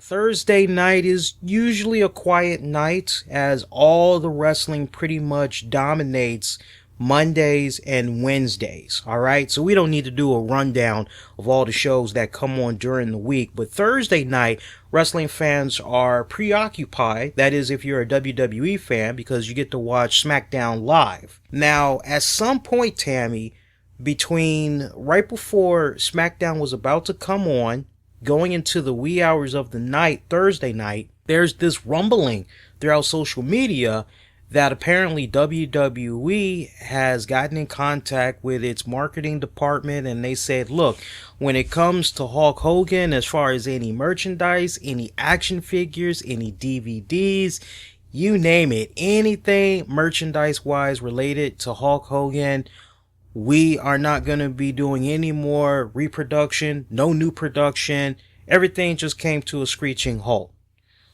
Thursday night is usually a quiet night as all the wrestling pretty much dominates Mondays and Wednesdays. Alright, so we don't need to do a rundown of all the shows that come on during the week, but Thursday night, wrestling fans are preoccupied. That is, if you're a WWE fan, because you get to watch SmackDown live. Now, at some point, Tammy, between right before SmackDown was about to come on, going into the wee hours of the night, Thursday night, there's this rumbling throughout social media that apparently WWE has gotten in contact with its marketing department, and they said, look, when it comes to Hulk Hogan, as far as any merchandise, any action figures, any DVDs, you name it, anything merchandise wise related to Hulk Hogan, we are not going to be doing any more reproduction, no new production. Everything just came to a screeching halt.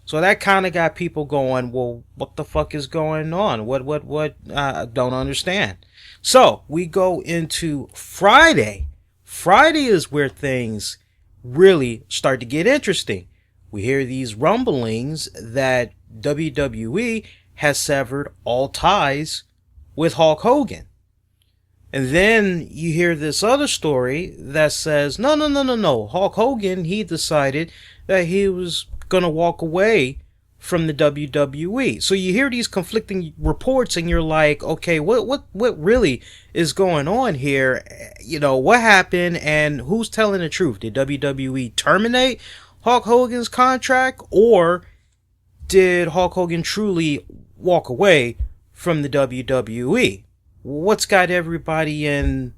So that kind of got people going, well, what the fuck is going on? What? I don't understand. So we go into Friday. Friday is where things really start to get interesting. We hear these rumblings that WWE has severed all ties with Hulk Hogan. And then you hear this other story that says, no. Hulk Hogan, he decided that he was going to walk away from the WWE. So you hear these conflicting reports and you're like, okay, what really is going on here? You know, what happened and who's telling the truth? Did WWE terminate Hulk Hogan's contract, or did Hulk Hogan truly walk away from the WWE? What's got everybody in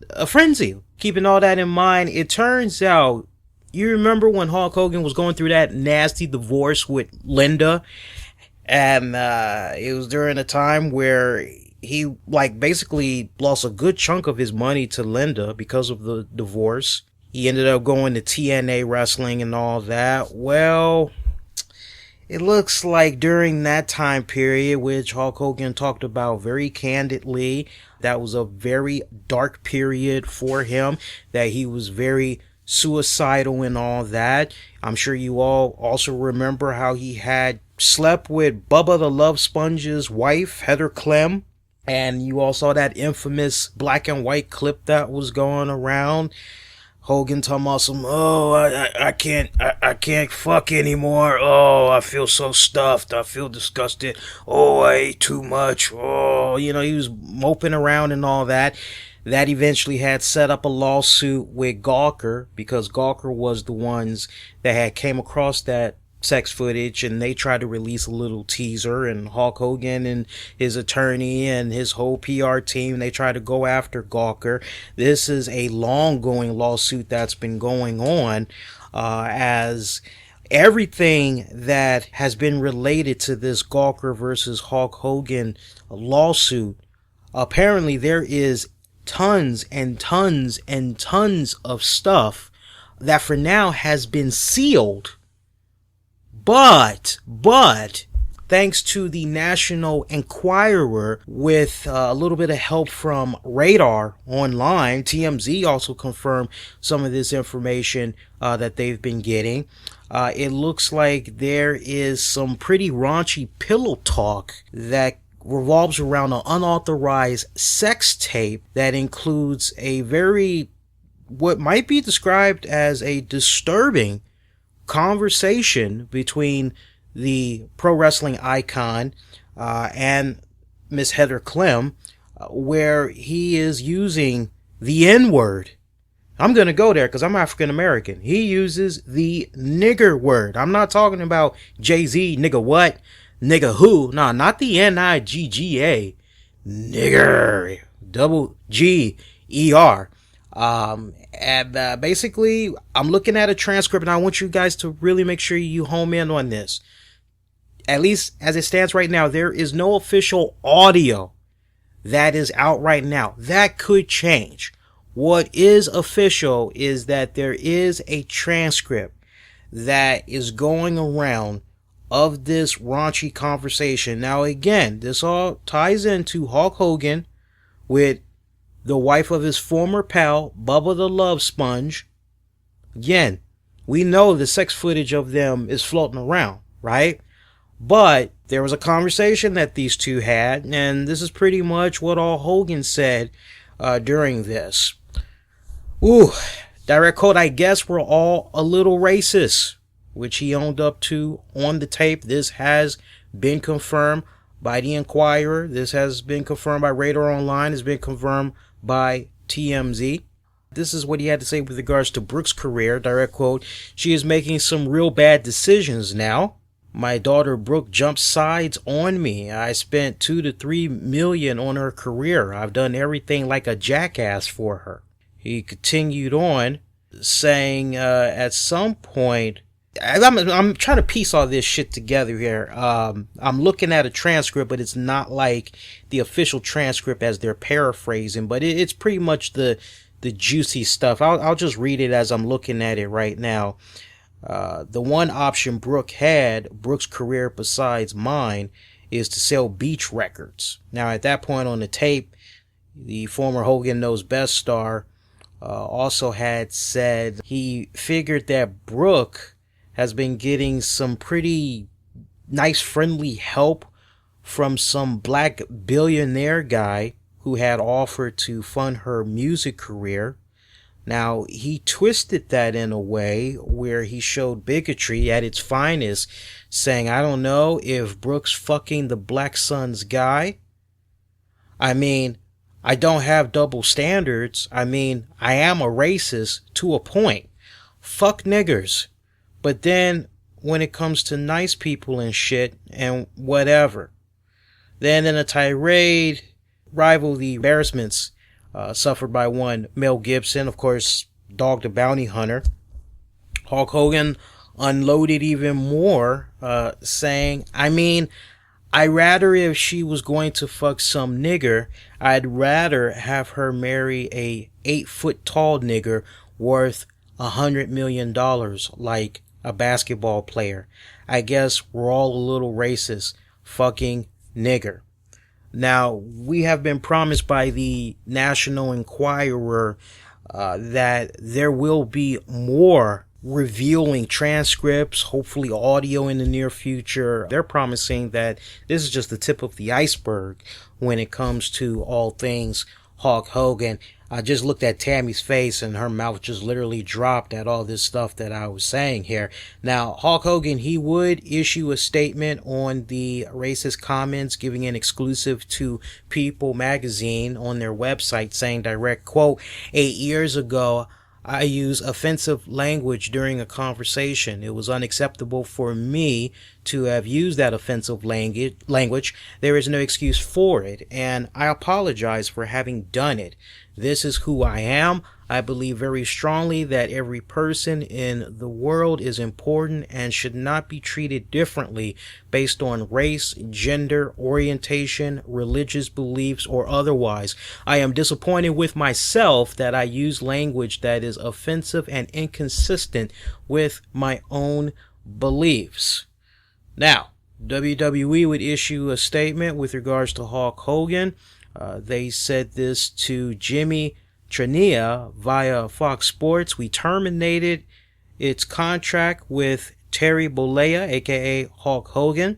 a frenzy? Keeping all that in mind, it turns out, you remember when Hulk Hogan was going through that nasty divorce with Linda, and it was during a time where he basically lost a good chunk of his money to Linda because of the divorce. He ended up going to TNA wrestling and all that. Well, it looks like during that time period, which Hulk Hogan talked about very candidly, that was a very dark period for him, that he was very suicidal and all that. I'm sure you all also remember how he had slept with Bubba the Love Sponge's wife, Heather Clem, and you all saw that infamous black and white clip that was going around. Hogan talking about some, I can't fuck anymore. Oh, I feel so stuffed. I feel disgusted. Oh, I ate too much. Oh, he was moping around and all that. That eventually had set up a lawsuit with Gawker, because Gawker was the ones that had came across that sex footage, and they tried to release a little teaser, and Hulk Hogan and his attorney and his whole PR team, they tried to go after Gawker. This is a long-going lawsuit that's been going on, as everything that has been related to this Gawker versus Hulk Hogan lawsuit, apparently there is tons and tons and tons of stuff that for now has been sealed. But thanks to the National Enquirer, with a little bit of help from Radar Online, TMZ also confirmed some of this information that they've been getting. It looks like there is some pretty raunchy pillow talk that revolves around an unauthorized sex tape that includes a what might be described as a disturbing conversation between the pro wrestling icon and Miss Heather Clem, where he is using the N-word. I'm going to go there because I'm African American. He uses the nigger word. I'm not talking about Jay-Z, nigga what? Nigga who? Nah, not the N-I-G-G-A. Nigger. Double G-E-R. And basically, I'm looking at a transcript, and I want you guys to really make sure you home in on this. At least as it stands right now, there is no official audio that is out right now. That could change. What is official is that there is a transcript that is going around of this raunchy conversation. Now, again, this all ties into Hulk Hogan with the wife of his former pal, Bubba the Love Sponge. Again, We know the sex footage of them is floating around, right? But there was a conversation that these two had, and this is pretty much what all Hogan said during this. Ooh, direct quote, I guess we're all a little racist, which he owned up to on the tape. This has been confirmed by the Inquirer. This has been confirmed by Radar Online. It's been confirmed by TMZ. This is what he had to say with regards to Brooke's career. Direct quote, she is making some real bad decisions now. My daughter Brooke jumped sides on me. I spent $2 to $3 million on her career. I've done everything like a jackass for her. He continued on saying at some point, I'm trying to piece all this shit together here. I'm looking at a transcript, but it's not like the official transcript as they're paraphrasing, but it's pretty much the juicy stuff. I'll just read it as I'm looking at it right now. The one option Brooke had, Brooke's career besides mine, is to sell beach records. Now, at that point on the tape, the former Hogan Knows Best star also had said he figured that Brooke has been getting some pretty nice friendly help from some black billionaire guy who had offered to fund her music career. Now, he twisted that in a way where he showed bigotry at its finest, saying, I don't know if Brooke's fucking the Black Sun's guy. I mean, I don't have double standards. I mean, I am a racist to a point. Fuck niggers. But then when it comes to nice people and shit and whatever, then in a tirade, rival the embarrassments suffered by one Mel Gibson, of course, Dog the Bounty Hunter, Hulk Hogan unloaded even more, saying, I mean, I'd rather if she was going to fuck some nigger, I'd rather have her marry a 8-foot tall nigger worth $100 million like a basketball player. I guess we're all a little racist. Fucking nigger. Now, we have been promised by the National Enquirer that there will be more revealing transcripts, hopefully audio in the near future. They're promising that this is just the tip of the iceberg when it comes to all things Hulk Hogan. I just looked at Tammy's face and her mouth just literally dropped at all this stuff that I was saying here. Now, Hulk Hogan, he would issue a statement on the racist comments, giving an exclusive to People magazine on their website, saying, direct quote, 8 years ago, I used offensive language during a conversation. It was unacceptable for me to have used that offensive language. There is no excuse for it, and I apologize for having done it. This is who I am. I believe very strongly that every person in the world is important and should not be treated differently based on race, gender, orientation, religious beliefs, or otherwise. I am disappointed with myself that I use language that is offensive and inconsistent with my own beliefs. Now, WWE would issue a statement with regards to Hulk Hogan. They said this to Jimmy Trania via Fox Sports. We terminated its contract with Terry Bollea, aka Hulk Hogan.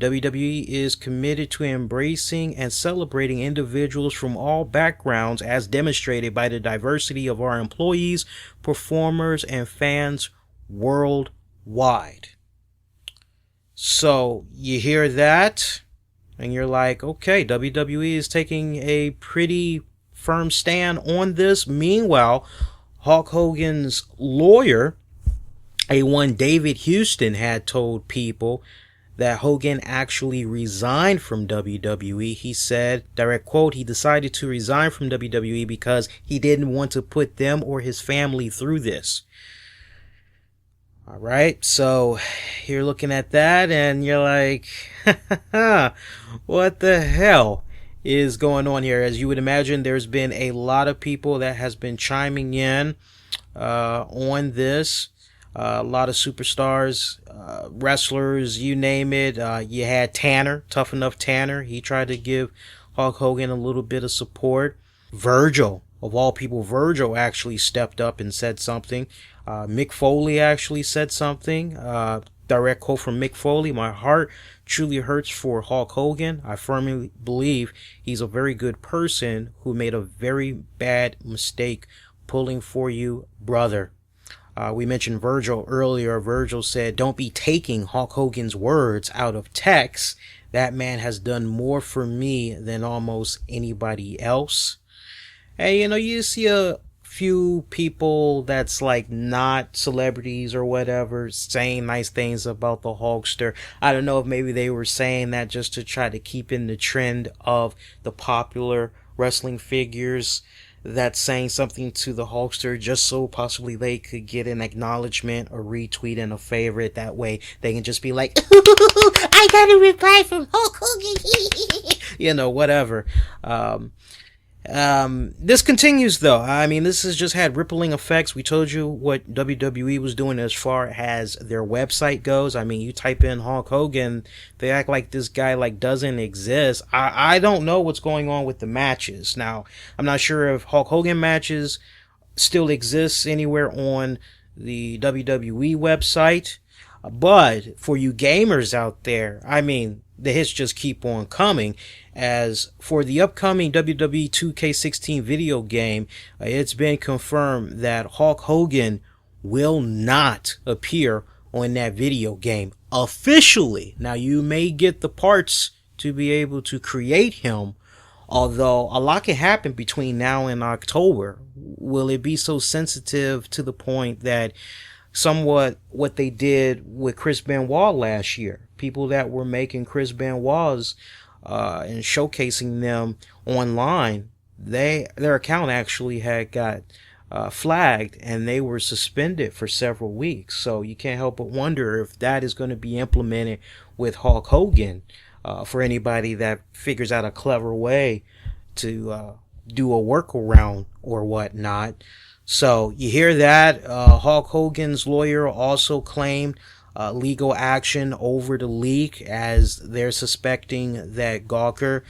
WWE is committed to embracing and celebrating individuals from all backgrounds as demonstrated by the diversity of our employees, performers, and fans worldwide. So you hear that and you're like, okay, WWE is taking a pretty firm stand on this. Meanwhile, Hulk Hogan's lawyer, A1 David Houston, had told People that Hogan actually resigned from WWE. He said, direct quote, he decided to resign from WWE because he didn't want to put them or his family through this. All right, so you're looking at that and you're like, what the hell is going on here? As you would imagine, there's been a lot of people that has been chiming in on this. A lot of superstars, wrestlers, you name it. You had Tanner, Tough Enough Tanner. He tried to give Hulk Hogan a little bit of support. Virgil, of all people, Virgil actually stepped up and said something. Mick Foley actually said something. Direct quote from Mick Foley: "My heart truly hurts for Hulk Hogan. I firmly believe he's a very good person who made a very bad mistake pulling for you, brother." We mentioned Virgil earlier. Virgil said, "Don't be taking Hulk Hogan's words out of text. That man has done more for me than almost anybody else." And you see a few people that's like not celebrities or whatever saying nice things about the Hulkster. I don't know if maybe they were saying that just to try to keep in the trend of the popular wrestling figures that's saying something to the Hulkster, just so possibly they could get an acknowledgement, a retweet, and a favorite. That way they can just be like, "I got a reply from Hulk Hogan." Whatever. This continues though. I mean, this has just had rippling effects. We told you what WWE was doing as far as their website goes. I mean, you type in Hulk Hogan, they act like this guy doesn't exist. I don't know what's going on with the matches. Now, I'm not sure if Hulk Hogan matches still exists anywhere on the WWE website. But for you gamers out there, I mean, the hits just keep on coming. As for the upcoming WWE 2K16 video game, it's been confirmed that Hulk Hogan will not appear on that video game officially. Now, you may get the parts to be able to create him, although a lot can happen between now and October. Will it be so sensitive to the point that somewhat what they did with Chris Benoit last year? People that were making Chris Benoit's and showcasing them online, their account actually had got flagged and they were suspended for several weeks. So you can't help but wonder if that is going to be implemented with Hulk Hogan, for anybody that figures out a clever way to do a workaround or whatnot. So you hear that. Hulk Hogan's lawyer also claimed legal action over the leak, as they're suspecting that Gawker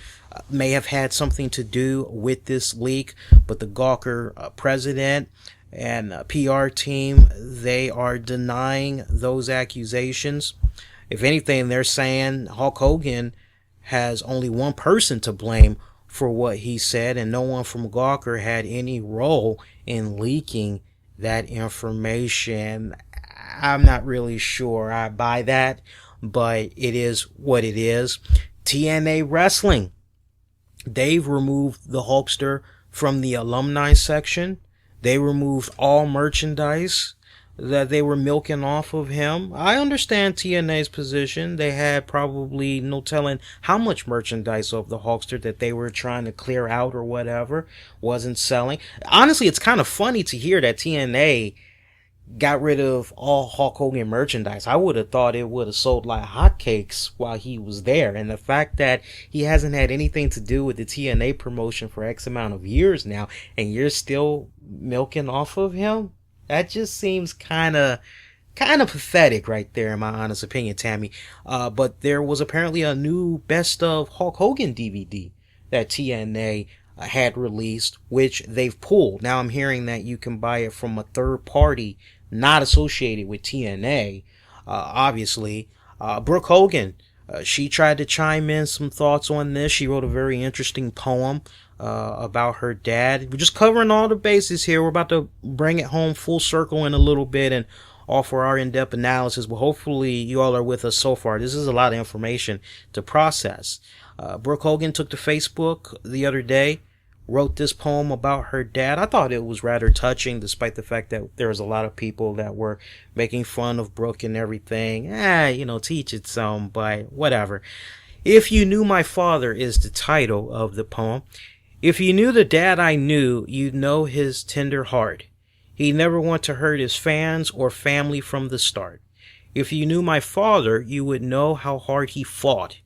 may have had something to do with this leak. But the Gawker president and PR team, they are denying those accusations. If anything, they're saying Hulk Hogan has only one person to blame for what he said, and no one from Gawker had any role in leaking that information. I'm not really sure I buy that, but it is what it is. TNA Wrestling, they've removed the Hulkster from the alumni section. They removed all merchandise that they were milking off of him. I understand TNA's position. They had probably no telling how much merchandise of the Hulkster that they were trying to clear out or whatever wasn't selling. Honestly, it's kind of funny to hear that TNA got rid of all Hulk Hogan merchandise. I would have thought it would have sold like hotcakes while he was there. And the fact that he hasn't had anything to do with the TNA promotion for X amount of years now, and you're still milking off of him, that just seems kind of pathetic right there, in my honest opinion, Tammy. But there was apparently a new Best of Hulk Hogan DVD that TNA had released, which they've pulled. Now I'm hearing that you can buy it from a third party not associated with TNA. Obviously, Brooke Hogan, she tried to chime in some thoughts on this. She wrote a very interesting poem about her dad. We're just covering all the bases here. We're about to bring it home full circle in a little bit and offer our in-depth analysis, but hopefully you all are with us so far. This is a lot of information to process. Brooke Hogan took to Facebook the other day, wrote this poem about her dad. I thought it was rather touching, despite the fact that there was a lot of people that were making fun of Brooke and everything. Teach it some, but whatever. If You Knew My Father is the title of the poem. If you knew the dad I knew, you'd know his tender heart. He never wanted to hurt his fans or family from the start. If you knew my father, you would know how hard he fought,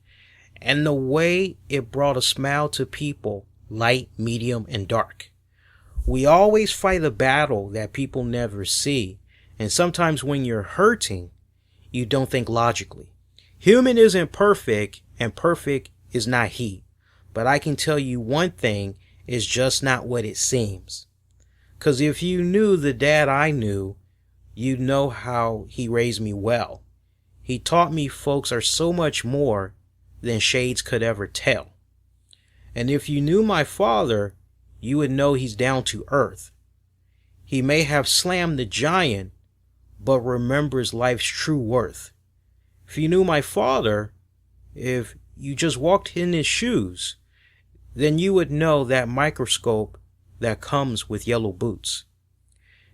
and the way it brought a smile to people, light, medium, and dark. We always fight a battle that people never see, and sometimes when you're hurting, you don't think logically. Human isn't perfect, and perfect is not he. But I can tell you one thing is just not what it seems. 'Cause if you knew the dad I knew, you know how he raised me well. He taught me folks are so much more than shades could ever tell. And if you knew my father, you would know he's down to earth. He may have slammed the giant, but remembers life's true worth. If you knew my father, if you just walked in his shoes, then you would know that microscope that comes with yellow boots.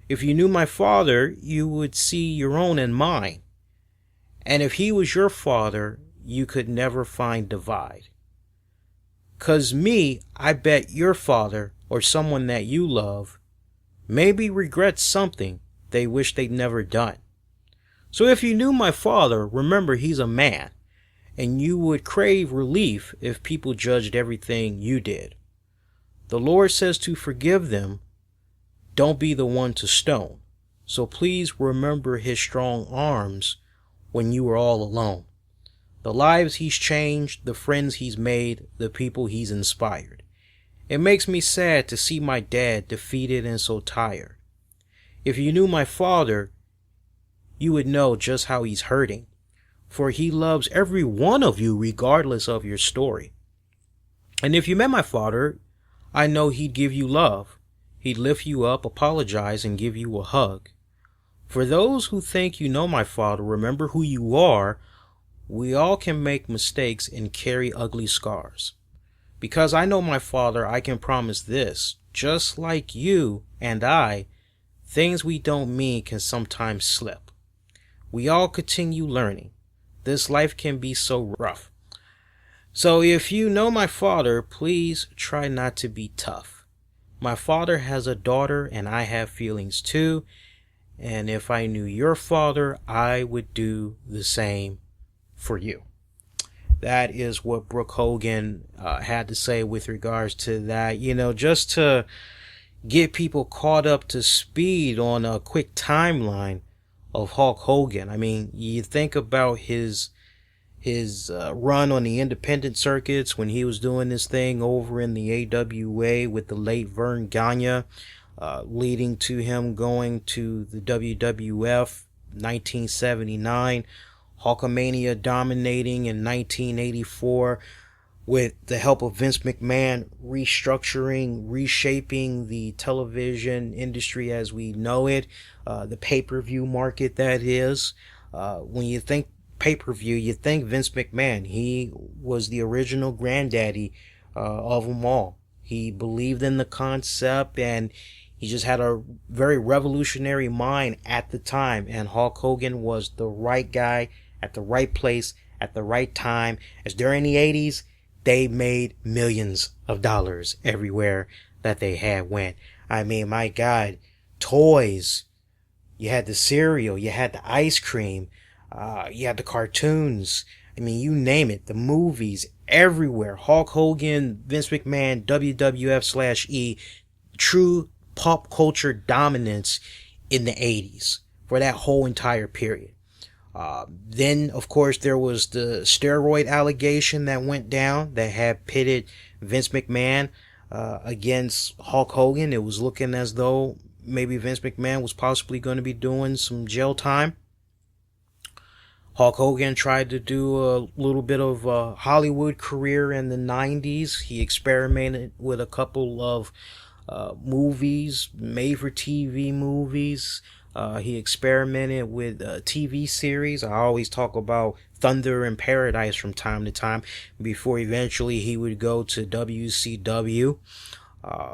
If you knew my father, you would see your own and mine. And if he was your father, you could never find divide. 'Cause me, I bet your father or someone that you love maybe regrets something they wish they'd never done. So if you knew my father, remember he's a man, and you would crave relief if people judged everything you did. The Lord says to forgive them, don't be the one to stone. So please remember his strong arms when you were all alone. The lives he's changed, the friends he's made, the people he's inspired. It makes me sad to see my dad defeated and so tired. If you knew my father, you would know just how he's hurting, for he loves every one of you regardless of your story. And if you met my father, I know he'd give you love. He'd lift you up, apologize, and give you a hug. For those who think you know my father, remember who you are. We all can make mistakes and carry ugly scars. Because I know my father, I can promise this. Just like you and I, things we don't mean can sometimes slip. We all continue learning. This life can be so rough. So if you know my father, please try not to be tough. My father has a daughter and I have feelings too. And if I knew your father, I would do the same for you. That is what Brooke Hogan had to say with regards to that. You know, just to get people caught up to speed on a quick timeline of Hulk Hogan. I mean, you think about his run on the independent circuits when he was doing this thing over in the AWA with the late Vern Gagne, leading to him going to the WWF 1979, Hulkamania dominating in 1984 with the help of Vince McMahon restructuring, reshaping the television industry as we know it, the pay-per-view market that is. When you think pay-per-view, you think Vince McMahon. He was the original granddaddy of them all. He believed in the concept and he just had a very revolutionary mind at the time. And Hulk Hogan was the right guy at the right place at the right time. As during the 80s, they made millions of dollars everywhere that they had went. I mean, my God, toys. You had the cereal, you had the ice cream, you had the cartoons. I mean, you name it, the movies, everywhere. Hulk Hogan, Vince McMahon, WWF/E, true pop culture dominance in the 80s for that whole entire period. Then, of course, there was the steroid allegation that went down that had pitted Vince McMahon against Hulk Hogan. It was looking as though maybe Vince McMahon was possibly going to be doing some jail time. Hulk Hogan tried to do a little bit of a Hollywood career in the 90s. He experimented with a couple of movies, made-for-TV movies. He experimented with a TV series. I always talk about Thunder in Paradise from time to time before eventually he would go to WCW,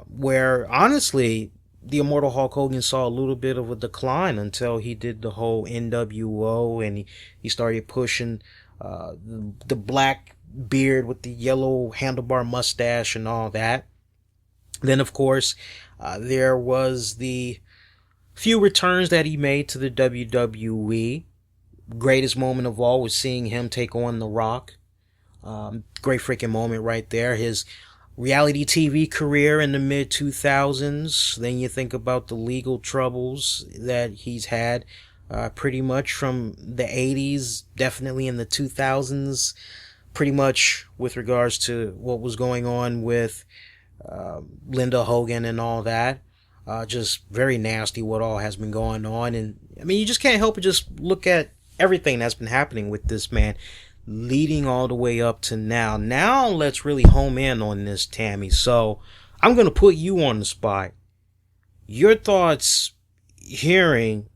where honestly the Immortal Hulk Hogan saw a little bit of a decline until he did the whole NWO and he started pushing the black beard with the yellow handlebar mustache and all that. Then, of course, there was the few returns that he made to the WWE. Greatest moment of all was seeing him take on The Rock. Great freaking moment right there. His reality TV career in the mid-2000s. Then you think about the legal troubles that he's had pretty much from the 80s, definitely in the 2000s, pretty much with regards to what was going on with Linda Hogan and all that. Just very nasty what all has been going on. And I mean, you just can't help but just look at everything that's been happening with this man leading all the way up to now. Now let's really home in on this, Tammy. So I'm going to put you on the spot. Your thoughts hearing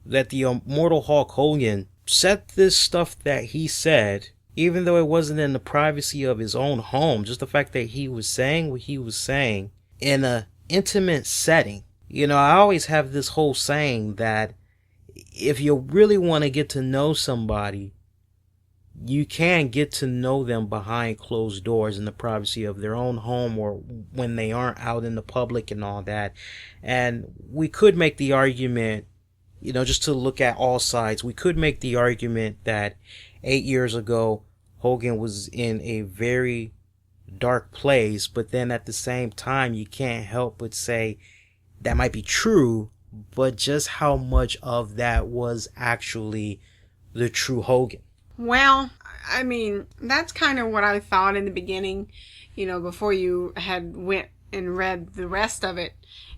that the immortal Hulk Hogan said this stuff that he said, even though it wasn't in the privacy of his own home, just the fact that he was saying what he was saying in an intimate setting. You know, I always have this whole saying that if you really want to get to know somebody, you can get to know them behind closed doors in the privacy of their own home, or when they aren't out in the public and all that. And we could make the argument, you know, just to look at all sides, we could make the argument that 8 years ago, Hogan was in a very dark place, but then at the same time, you can't help but say that might be true, but just how much of that was actually the true Hogan? Well, I mean, that's kind of what I thought in the beginning, you know, before you had went and read the rest of it,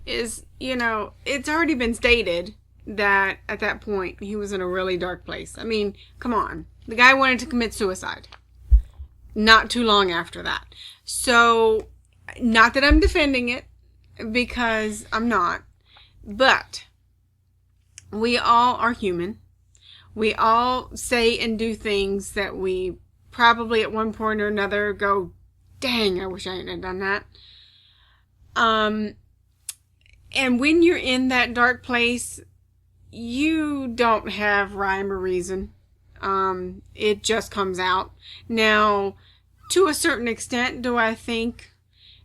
is, you know, it's already been stated that at that point he was in a really dark place. I mean, come on. The guy wanted to commit suicide not too long after that. So, not that I'm defending it, because I'm not, but we all are human. We all say and do things that we probably at one point or another go, dang, I wish I hadn't done that. And when you're in that dark place, you don't have rhyme or reason. It just comes out. Now, to a certain extent, do I think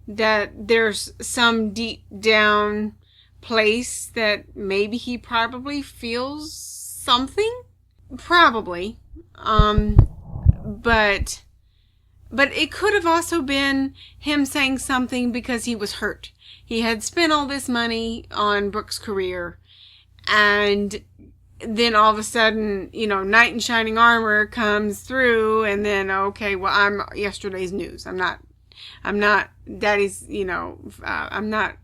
that there's some deep down place that maybe he probably feels something? Probably. But it could have also been him saying something because he was hurt. He had spent all this money on Brooke's career, and then all of a sudden, you know, knight in shining armor comes through, and then, okay, well, I'm yesterday's news. I'm not daddy's, you know, I'm not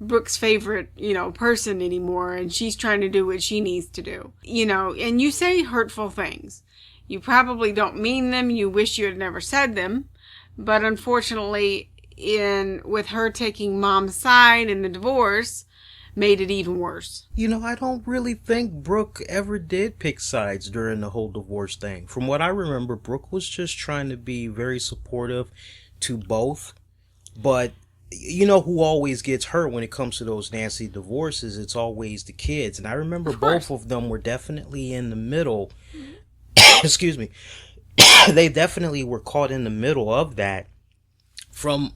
Brooke's favorite, you know, person anymore, and she's trying to do what she needs to do, you know, and you say hurtful things. You probably don't mean them. You wish you had never said them, but unfortunately, with her taking mom's side in the divorce, made it even worse. You know, I don't really think Brooke ever did pick sides during the whole divorce thing. From what I remember, Brooke was just trying to be very supportive to both. But you know who always gets hurt when it comes to those nasty divorces? It's always the kids. And I remember both of them were definitely in the middle. Excuse me. They definitely were caught in the middle of that. From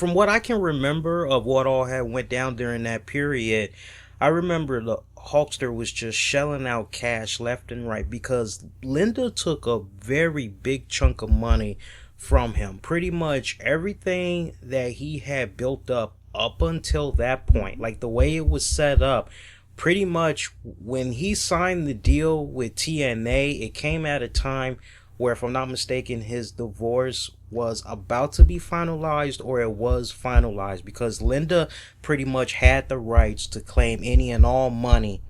what I can remember of what all had went down during that period, I remember the Hulkster was just shelling out cash left and right because Linda took a very big chunk of money from him. Pretty much everything that he had built up until that point, like the way it was set up, pretty much when he signed the deal with TNA, it came at a time where, if I'm not mistaken, his divorce was about to be finalized, or it was finalized, because Linda pretty much had the rights to claim any and all money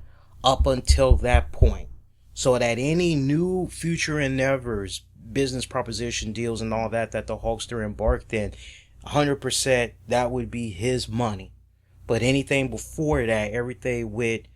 up until that point, so that any new future endeavors, business proposition deals and all that the Hulkster embarked in, 100% that would be his money. But anything before that, everything went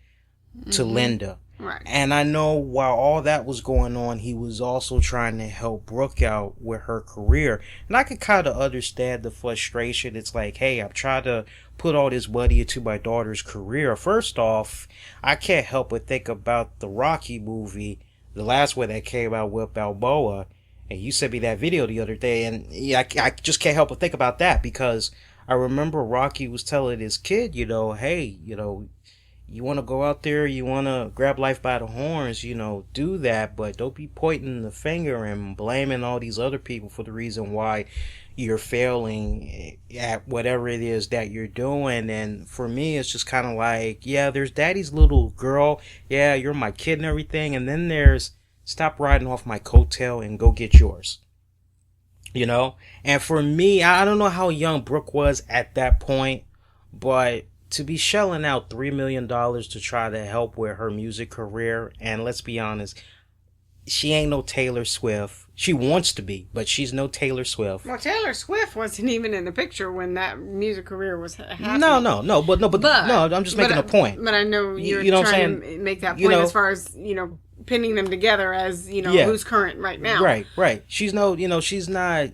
to Linda. Right. And I know while all that was going on, he was also trying to help Brooke out with her career. And I could kind of understand the frustration. It's like, hey, I'm trying to put all this money into my daughter's career. First off, I can't help but think about the Rocky movie, the last one that came out with Balboa. And you sent me that video the other day. And yeah, I just can't help but think about that, because I remember Rocky was telling his kid, you know, hey, you know, you want to go out there, you want to grab life by the horns, you know, do that, but don't be pointing the finger and blaming all these other people for the reason why you're failing at whatever it is that you're doing. And for me, it's just kind of like, yeah, there's daddy's little girl, yeah, you're my kid and everything, and then there's stop riding off my coattail and go get yours, you know. And for me, I don't know how young Brooke was at that point, but to be shelling out $3 million to try to help with her music career, and let's be honest, she ain't no Taylor Swift. She wants to be, but she's no Taylor Swift. Well, Taylor Swift wasn't even in the picture when that music career was happening. No, I'm just making a point. But I know you're you know trying to make that point as far as, pinning them together as, who's current right now. Right. She's she's not,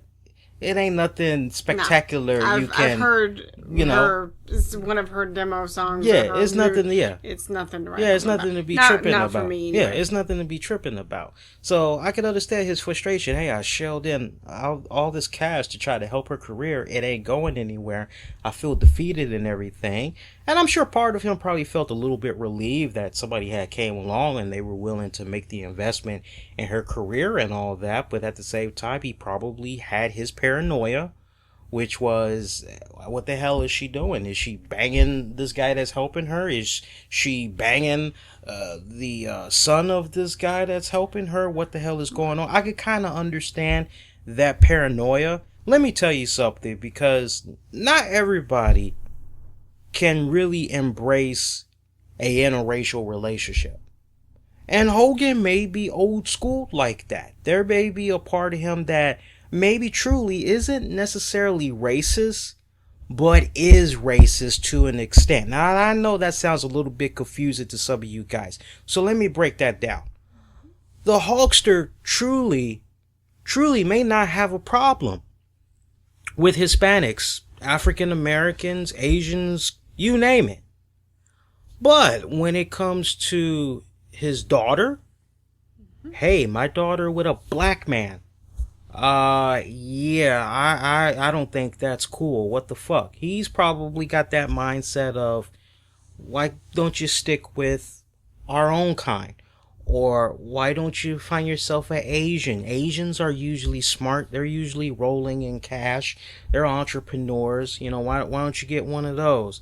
it ain't nothing spectacular. I've heard one of her demo songs. Yeah, it's nothing. It's nothing. Right? Yeah, it's nothing to be tripping not about. For me, anyway. Yeah, it's nothing to be tripping about. So I can understand his frustration. Hey, I shelled in all this cash to try to help her career. It ain't going anywhere. I feel defeated and everything. And I'm sure part of him probably felt a little bit relieved that somebody had came along and they were willing to make the investment in her career and all that. But at the same time, he probably had his paranoia, which was, what the hell is she doing? Is she banging this guy that's helping her? Is she banging the son of this guy that's helping her? What the hell is going on? I could kind of understand that paranoia. Let me tell you something, because not everybody can really embrace a interracial relationship. And Hogan may be old school like that. There may be a part of him that maybe truly isn't necessarily racist, but is racist to an extent. Now, I know that sounds a little bit confusing to some of you guys, so let me break that down. The Hulkster truly may not have a problem with Hispanics, African Americans, Asians, you name it. But when it comes to his daughter, hey, my daughter with a black man, I don't think that's cool. What the fuck? He's probably got that mindset of, why don't you stick with our own kind? Or why don't you find yourself an Asian? Asians are usually smart. They're usually rolling in cash. They're entrepreneurs. Why don't you get one of those?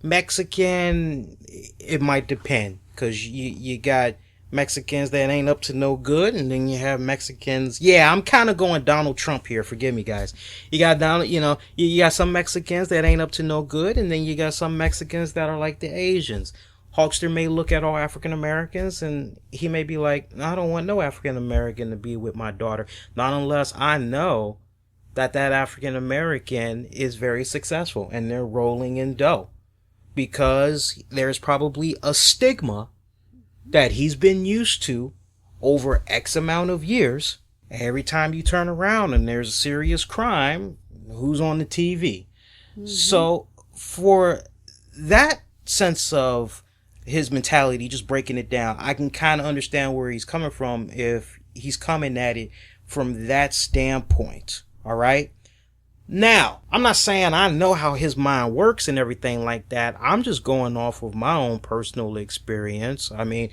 Mexican, it might depend, because you got Mexicans that ain't up to no good, and then you have Mexicans. Yeah, I'm kind of going Donald Trump here. Forgive me, guys. You got you got some Mexicans that ain't up to no good, and then you got some Mexicans that are like the Asians. Hulkster may look at all African Americans and he may be like, I don't want no African American to be with my daughter, not unless I know that African American is very successful and they're rolling in dough, because there's probably a stigma that he's been used to over X amount of years. Every time you turn around and there's a serious crime, who's on the TV? Mm-hmm. So for that sense of his mentality, just breaking it down, I can kind of understand where he's coming from if he's coming at it from that standpoint. All right. Now, I'm not saying I know how his mind works and everything like that. I'm just going off of my own personal experience. I mean,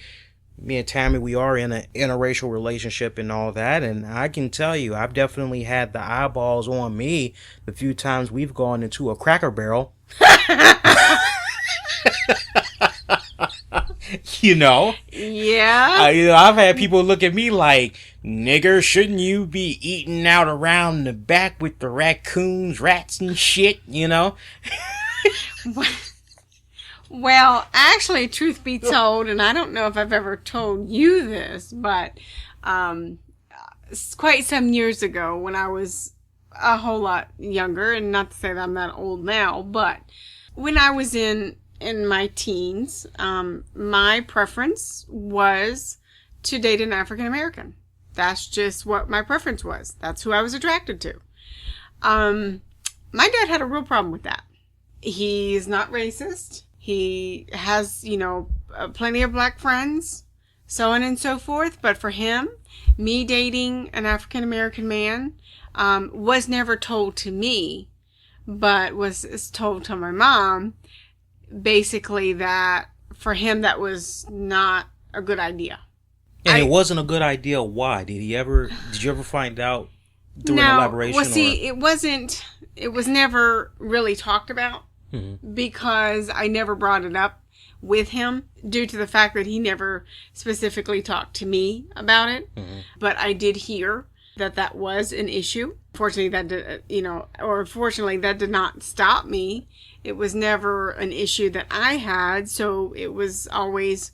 me and Tammy, we are in an interracial relationship and all that. And I can tell you, I've definitely had the eyeballs on me the few times we've gone into a Cracker Barrel. Yeah. I've had people look at me like, nigger, shouldn't you be eating out around the back with the raccoons, rats and shit, Well, actually, truth be told, and I don't know if I've ever told you this, but quite some years ago when I was a whole lot younger, and not to say that I'm that old now, but when I was in my teens, my preference was to date an African American. That's just what my preference was. That's who I was attracted to. My dad had a real problem with that. He's not racist. He has, plenty of black friends, so on and so forth. But for him, me dating an African American man was never told to me, but was told to my mom. Basically, that for him that was not a good idea. And it wasn't a good idea. Why? Did you ever find out through an elaboration? Well, see, it was never really talked about, because I never brought it up with him due to the fact that he never specifically talked to me about it. But I did hear that was an issue. Fortunately, fortunately, that did not stop me. It was never an issue that I had, so it was always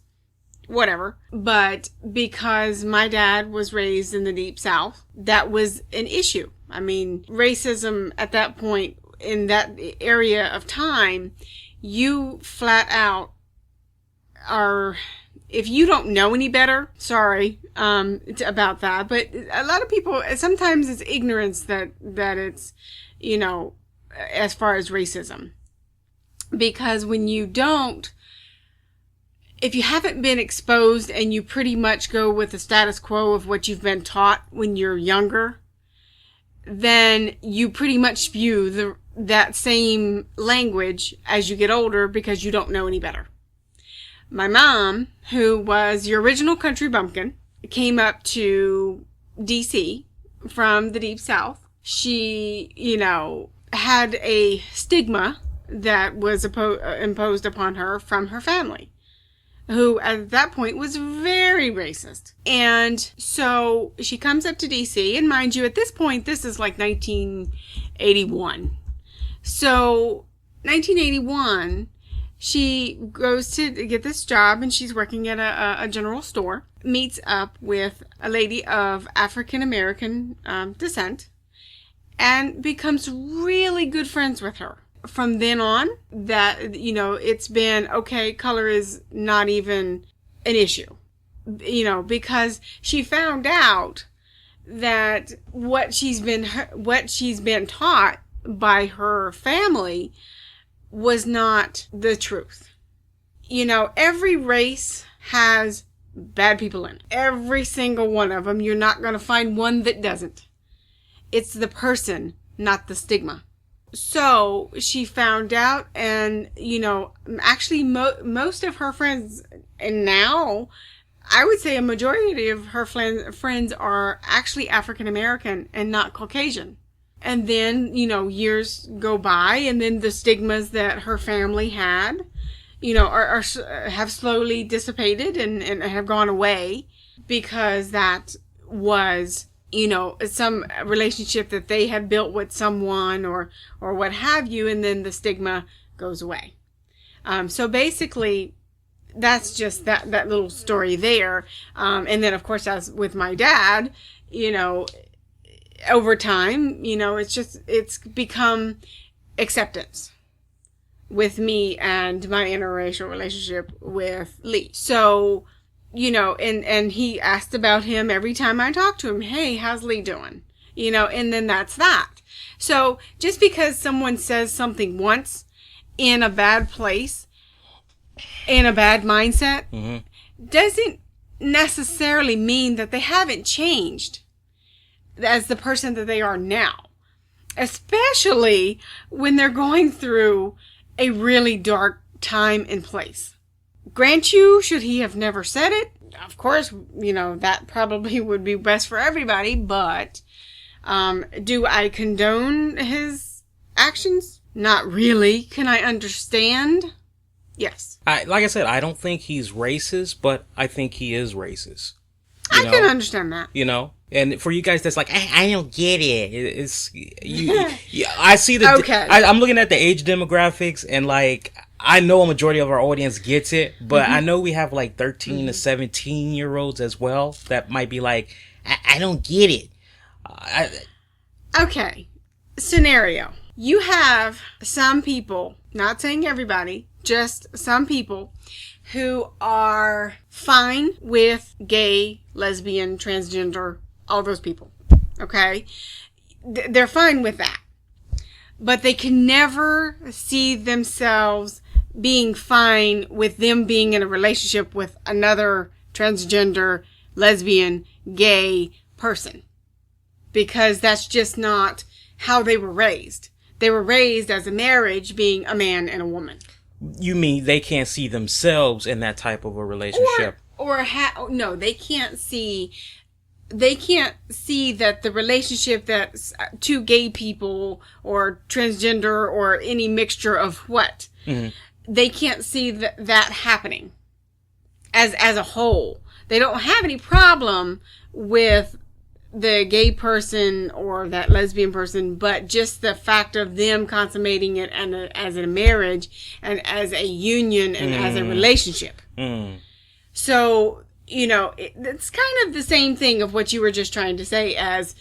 whatever. But because my dad was raised in the Deep South, that was an issue. I mean, racism at that point in that area of time, you flat out are... If you don't know any better, sorry about that, but a lot of people, sometimes it's ignorance that it's, as far as racism. Because when you don't, if you haven't been exposed and you pretty much go with the status quo of what you've been taught when you're younger, then you pretty much spew that same language as you get older because you don't know any better. My mom, who was your original country bumpkin, came up to D.C. from the Deep South. She, had a stigma that was imposed upon her from her family, who at that point was very racist. And so she comes up to D.C., and mind you, at this point, this is like 1981. So, 1981... she goes to get this job, and she's working at a general store, meets up with a lady of African-American descent, and becomes really good friends with her. From then on, it's been, okay, color is not even an issue. Because she found out that what she's been taught by her family was not the truth. Every race has bad people in it. Every single one of them. You're not going to find one that doesn't. It's the person, not the stigma. So she found out, and, actually most of her friends, and now I would say a majority of her friends are actually African American and not Caucasian. And then, years go by, and then the stigmas that her family had, have slowly dissipated and have gone away, because that was, some relationship that they had built with someone or what have you, and then the stigma goes away. So basically, that's just that little story there. And then, of course, as with my dad, over time, it's become acceptance with me and my interracial relationship with Lee. So, and he asked about him every time I talked to him. Hey, how's Lee doing? And then that's that. So just because someone says something once in a bad place, in a bad mindset, doesn't necessarily mean that they haven't changed as the person that they are now, especially when they're going through a really dark time and place. Grant you, should he have never said it? Of course, that probably would be best for everybody, but do I condone his actions? Not really. Can I understand? Yes. Like I said, I don't think he's racist, but I think he is racist. I can understand that. And for you guys, that's like, I don't get it. It's I see the. Okay. I'm looking at the age demographics, and like, I know a majority of our audience gets it, but I know we have like 13 to 17-year-olds as well that might be like, I don't get it. Okay. Scenario. You have some people, not saying everybody, just some people who are fine with gay, lesbian, transgender, all those people. Okay? They're fine with that. But they can never see themselves being fine with them being in a relationship with another transgender, lesbian, gay person. Because that's just not how they were raised. They were raised as a marriage being a man and a woman. You mean they can't see themselves in that type of a relationship? No, they can't see that the relationship that's two gay people or transgender or any mixture of what. Mm-hmm. They can't see that happening as a whole. They don't have any problem with the gay person or that lesbian person, but just the fact of them consummating it and as a marriage and as a union and as a relationship. So, it's kind of the same thing of what you were just trying to say, as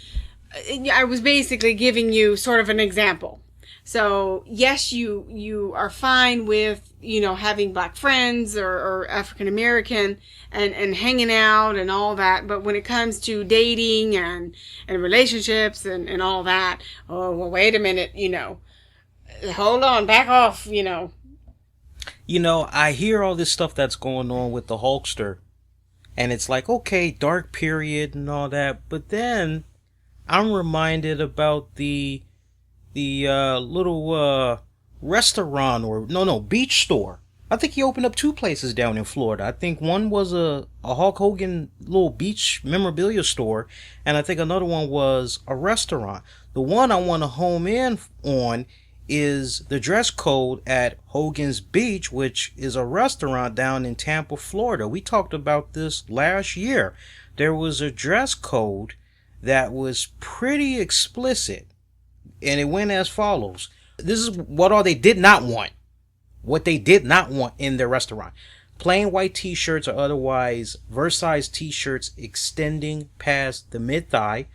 I was basically giving you sort of an example. So, yes, you are fine with, having black friends or African American and hanging out and all that. But when it comes to dating and relationships and all that, oh, well, wait a minute, hold on, back off, I hear all this stuff that's going on with the Hulkster. And it's like, okay, dark period and all that. But then I'm reminded about the little restaurant or beach store. I think he opened up 2 places down in Florida. I think one was a Hulk Hogan little beach memorabilia store, and I think another one was a restaurant. The one I want to home in on is the dress code at Hogan's Beach, which is a restaurant down in Tampa, Florida. We talked about this last year. There was a dress code that was pretty explicit. And it went as follows. This is what all they did not want. What they did not want in their restaurant. Plain white t-shirts or otherwise oversized t-shirts extending past the mid-thigh.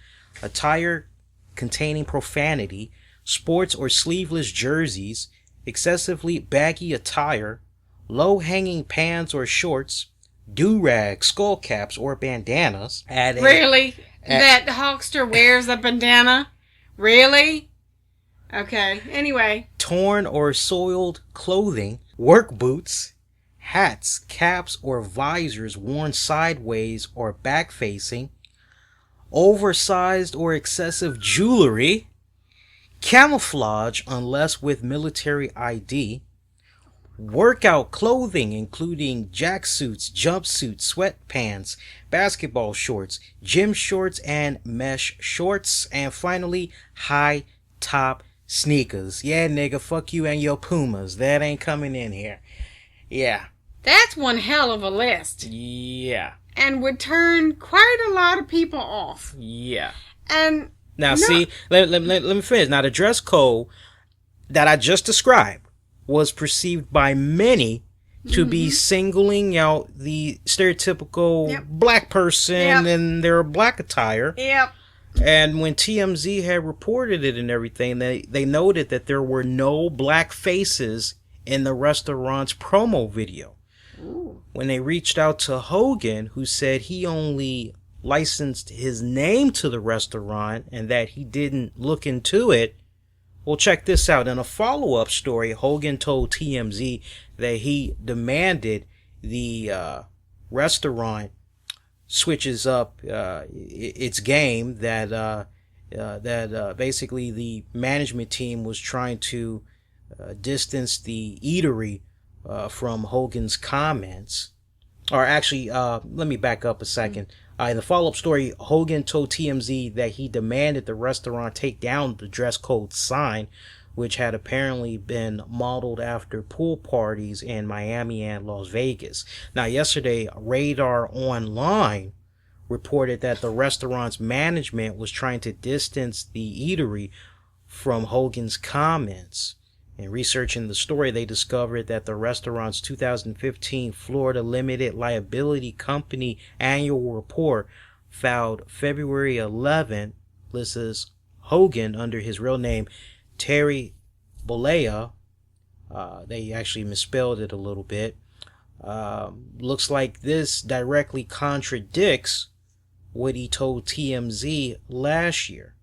Attire containing profanity. Sports or sleeveless jerseys. Excessively baggy attire. Low-hanging pants or shorts. Do-rags, skull caps, or bandanas. Really? That Hulkster wears a bandana? Really? Okay, anyway. Torn or soiled clothing, work boots, hats, caps, or visors worn sideways or back-facing, oversized or excessive jewelry, camouflage unless with military ID, workout clothing including jacksuits, jumpsuits, sweatpants, basketball shorts, gym shorts, and mesh shorts, and finally, high-top sneakers. Yeah, nigga, fuck you and your Pumas. That ain't coming in here. Yeah. That's one hell of a list. Yeah. And would turn quite a lot of people off. Yeah. And now, see, let me finish. Now, the dress code that I just described was perceived by many to be singling out the stereotypical black person in their black attire. Yep. And when TMZ had reported it and everything, they noted that there were no black faces in the restaurant's promo video. Ooh. When they reached out to Hogan, who said he only licensed his name to the restaurant and that he didn't look into it, well, check this out. In a follow-up story, Hogan told TMZ that he demanded the restaurant switches up its game, that basically the management team was trying to distance the eatery from Hogan's comments. Or actually, let me back up a second. In the follow-up story, Hogan told TMZ that he demanded the restaurant take down the dress code sign, which had apparently been modeled after pool parties in Miami and Las Vegas. Now, yesterday, Radar Online reported that the restaurant's management was trying to distance the eatery from Hogan's comments. In researching the story, they discovered that the restaurant's 2015 Florida Limited Liability Company annual report filed February 11th lists Hogan under his real name, Terry Bollea. They actually misspelled it a little bit. Looks like this directly contradicts what he told TMZ last year.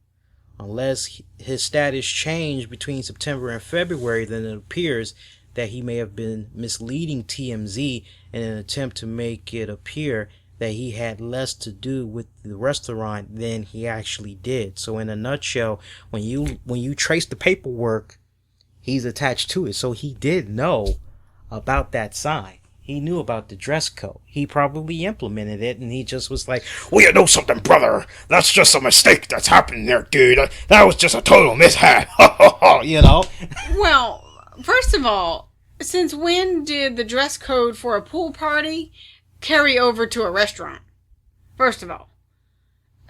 Unless his status changed between September and February, then it appears that he may have been misleading TMZ in an attempt to make it appear that he had less to do with the restaurant than he actually did. So in a nutshell, when you trace the paperwork, he's attached to it. So he did know about that sign. He knew about the dress code. He probably implemented it, and he just was like, well, you know something, brother? That's just a mistake that's happening there, dude. That was just a total mishap. you know? Well, first of all, since when did the dress code for a pool party carry over to a restaurant? First of all.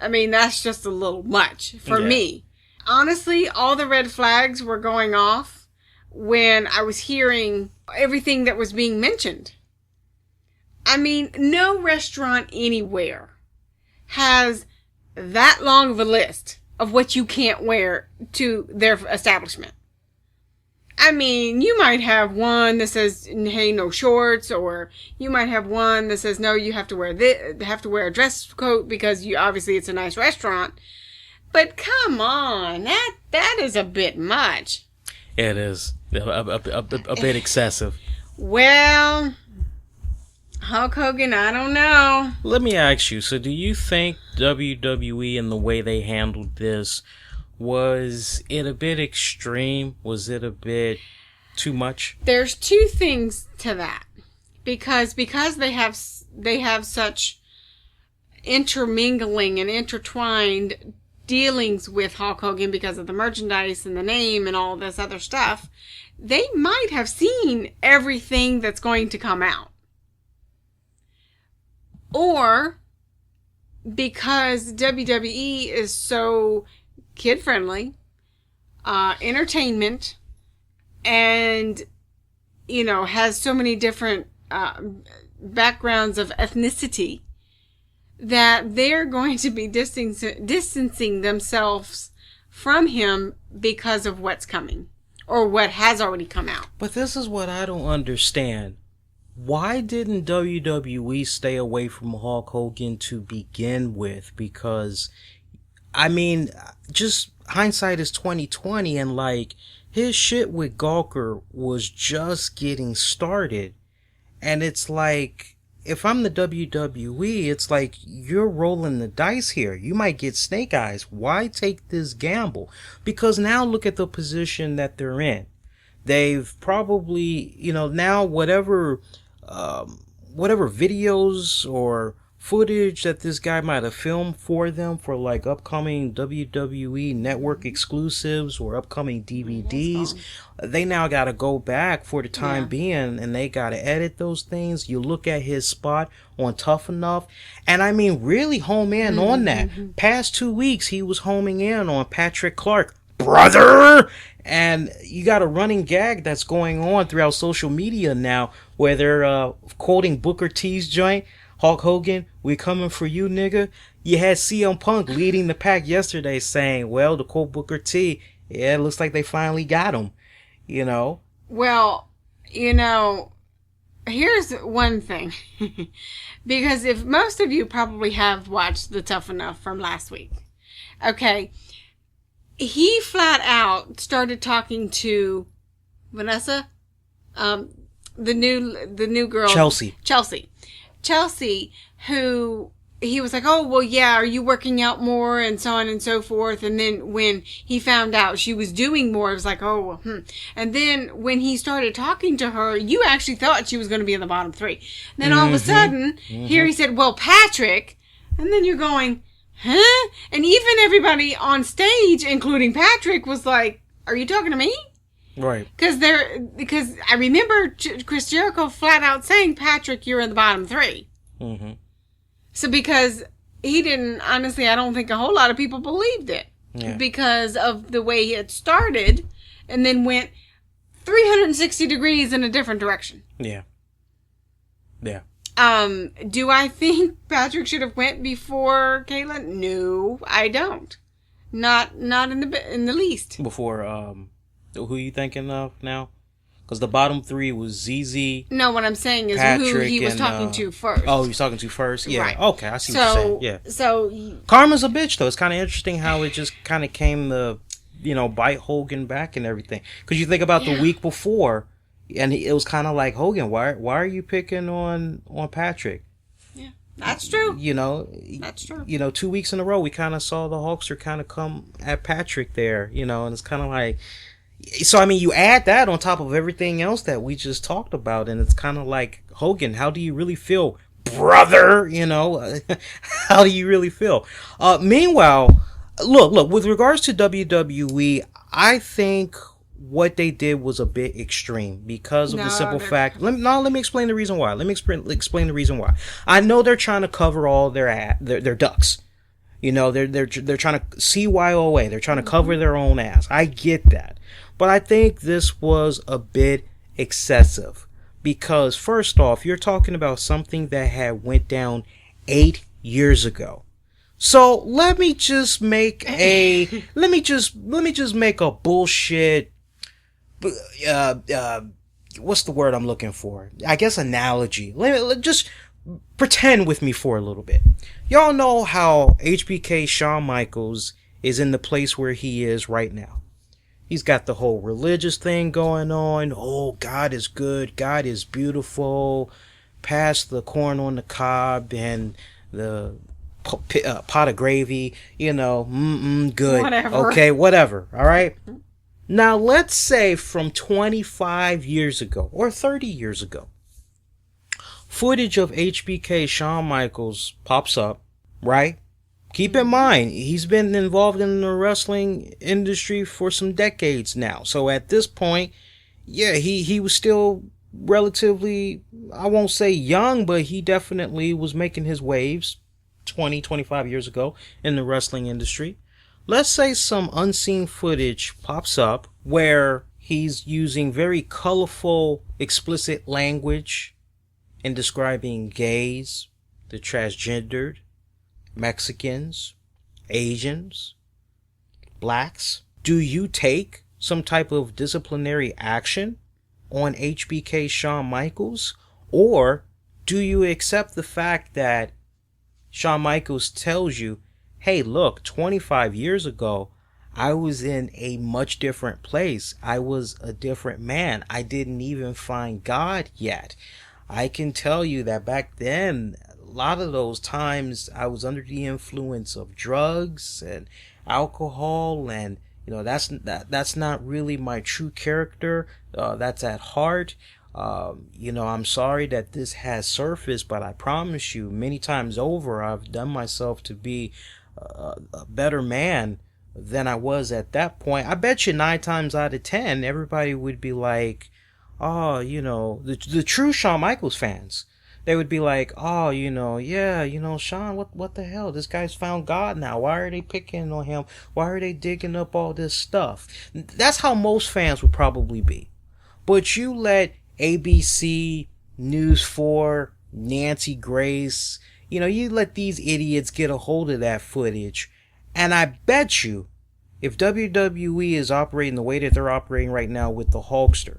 I mean, that's just a little much for me. Honestly, all the red flags were going off when I was hearing everything that was being mentioned. I mean, no restaurant anywhere has that long of a list of what you can't wear to their establishment. I mean, you might have one that says, hey, no shorts, or you might have one that says, no, you have to wear a dress coat because obviously it's a nice restaurant. But come on, that is a bit much. It is a bit excessive. Well, Hulk Hogan, I don't know. Let me ask you, so do you think WWE and the way they handled this, was it a bit extreme? Was it a bit too much? There's two things to that. Because they have such intermingling and intertwined dealings with Hulk Hogan because of the merchandise and the name and all this other stuff, they might have seen everything that's going to come out. Or because WWE is so kid-friendly, entertainment, and, has so many different backgrounds of ethnicity, that they're going to be distancing themselves from him because of what's coming, or what has already come out. But this is what I don't understand. Why didn't WWE stay away from Hulk Hogan to begin with? Because, I mean, just hindsight is 2020, and like, his shit with Gawker was just getting started. And it's like, if I'm the WWE, it's like, you're rolling the dice here. You might get snake eyes. Why take this gamble? Because now look at the position that they're in. They've probably, now whatever videos or footage that this guy might have filmed for them for like upcoming WWE network exclusives or upcoming DVDs, they now got to go back for the time being, and they got to edit those things. You look at his spot on Tough Enough, and I mean really home in on that. Past 2 weeks he was homing in on Patrick Clark, brother. And you got a running gag that's going on throughout social media now where they're quoting Booker T's joint, Hulk Hogan, we coming for you, nigga. You had CM Punk leading the pack yesterday saying, well, to quote Booker T, yeah, it looks like they finally got him, Well, here's one thing. Because if most of you probably have watched the Tough Enough from last week. Okay. He flat out started talking to Vanessa, the new girl. Chelsea, who he was like, oh, well, yeah, are you working out more, and so on and so forth. And then when he found out she was doing more, it was like, oh, well, And then when he started talking to her, you actually thought she was going to be in the bottom three. And then all of a sudden, here he said, well, Patrick. And then you're going, huh? And even everybody on stage, including Patrick, was like, are you talking to me? Right. Because I remember Chris Jericho flat out saying, Patrick, you're in the bottom three. Mm-hmm. So because he didn't, honestly, I don't think a whole lot of people believed it. Yeah. Because of the way it started and then went 360 degrees in a different direction. Yeah. Yeah. Do I think Patrick should have went before Kayla? No, I don't. Not in the least. Before, who are you thinking of now? Because the bottom three was ZZ. No, what I'm saying is Patrick who he was talking to first. Oh, he was talking to first? Yeah. Right. Okay, I see what you're saying. Yeah. So Karma's a bitch, though. It's kind of interesting how it just kind of came to, bite Hogan back and everything. Because you think about the week before, and it was kind of like, Hogan, why are you picking on Patrick? Yeah, that's true. That's true. 2 weeks in a row, we kind of saw the Hulkster kind of come at Patrick there, and it's kind of like, so I mean, you add that on top of everything else that we just talked about, and it's kind of like, Hogan, how do you really feel, brother? How do you really feel? Meanwhile, look, with regards to WWE, I think what they did was a bit extreme because of the simple fact. Let me explain the reason why. Let me explain the reason why. I know they're trying to cover all their ducks. You know, they're trying to CYOA. They're trying to cover their own ass. I get that. But I think this was a bit excessive. Because first off, you're talking about something that had went down 8 years ago. So let me just make a bullshit. What's the word I'm looking for? I guess analogy. Let just pretend with me for a little bit. Y'all know how HBK Shawn Michaels is in the place where he is right now. He's got the whole religious thing going on. Oh, God is good. God is beautiful. Pass the corn on the cob and the pot of gravy. You know, good. Whatever. Okay, whatever. All right. Now, let's say from 25 years ago or 30 years ago, footage of HBK Shawn Michaels pops up, right? Keep in mind, he's been involved in the wrestling industry for some decades now. So at this point, yeah, he was still relatively, I won't say young, but he definitely was making his waves 25 years ago in the wrestling industry. Let's say some unseen footage pops up where he's using very colorful, explicit language in describing gays, the transgendered, Mexicans, Asians, blacks. Do you take some type of disciplinary action on HBK Shawn Michaels? Or do you accept the fact that Shawn Michaels tells you, hey, look, 25 years ago, I was in a much different place. I was a different man. I didn't even find God yet. I can tell you that back then, a lot of those times I was under the influence of drugs and alcohol, and you know that's not really my true character. That's at heart. You know, I'm sorry that this has surfaced, but I promise you, many times over, I've done myself to be a better man than I was at that point. I bet you 9 times out of 10, everybody would be like, oh, you know, the true Shawn Michaels fans. They would be like, oh, you know, yeah, you know, Shawn, what the hell? This guy's found God now. Why are they picking on him? Why are they digging up all this stuff? That's how most fans would probably be. But you let ABC, News 4, Nancy Grace, you know, you let these idiots get a hold of that footage. And I bet you, if WWE is operating the way that they're operating right now with the Hulkster,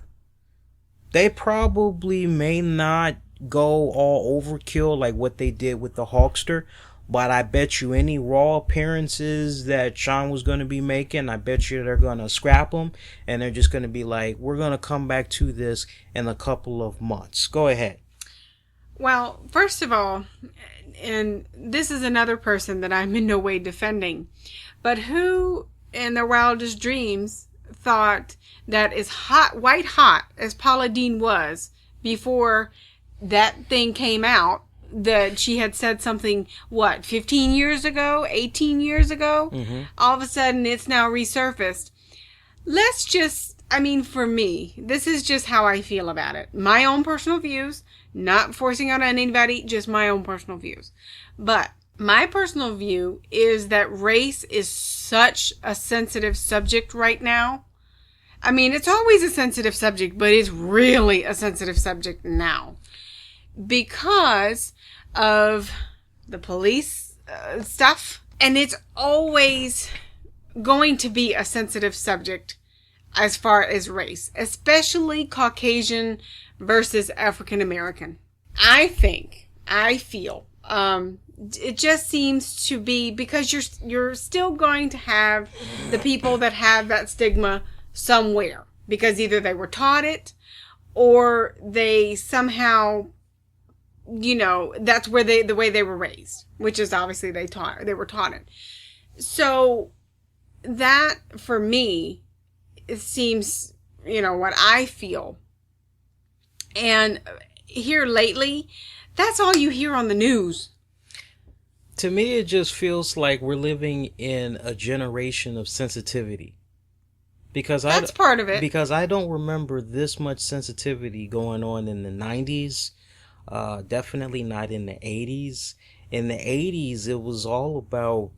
they probably may not go all overkill like what they did with the Hulkster, but I bet you any Raw appearances that Shawn was going to be making, I bet you they're going to scrap them, and they're just going to be like, we're going to come back to this in a couple of months. Go ahead. Well, first of all, and this is another person that I'm in no way defending, but who in their wildest dreams thought that as white hot as Paula Deen was before that thing came out, that she had said something, 15 years ago, 18 years ago? Mm-hmm. All of a sudden, it's now resurfaced. Let's just, for me, this is just how I feel about it. My own personal views, not forcing out on anybody, just my own personal views. But my personal view is that race is such a sensitive subject right now. It's always a sensitive subject, but it's really a sensitive subject now. Because of the police stuff. And it's always going to be a sensitive subject as far as race. Especially Caucasian versus African American. I feel, it just seems to be because you're still going to have the people that have that stigma somewhere. Because either they were taught it or they somehow, that's where the way they were raised, which is obviously they were taught it. So that for me, it seems, what I feel. And here lately, that's all you hear on the news. To me, it just feels like we're living in a generation of sensitivity. Because that's part of it. Because I don't remember this much sensitivity going on in the 90s. Definitely not in the 80s. in the 80s, it was all about,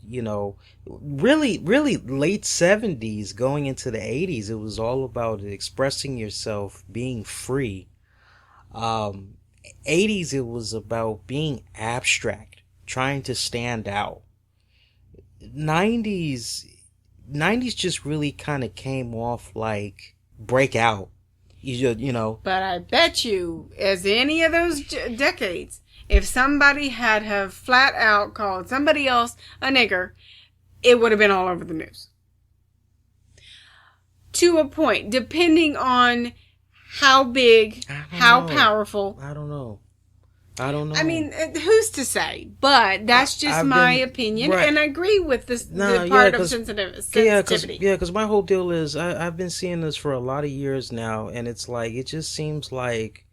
really, really late 70s going into the 80s. It was all about expressing yourself, being free. 80s, it was about being abstract, trying to stand out. 90s just really kind of came off like breakout. But I bet you, as any of those decades, if somebody had have flat out called somebody else a nigger, it would have been all over the news. To a point, depending on how big, how powerful. I don't know. I mean, who's to say? But that's just my opinion, right. And I agree with this, the part of sensitivity. Yeah, because my whole deal is I've been seeing this for a lot of years now, and it's like, it just seems like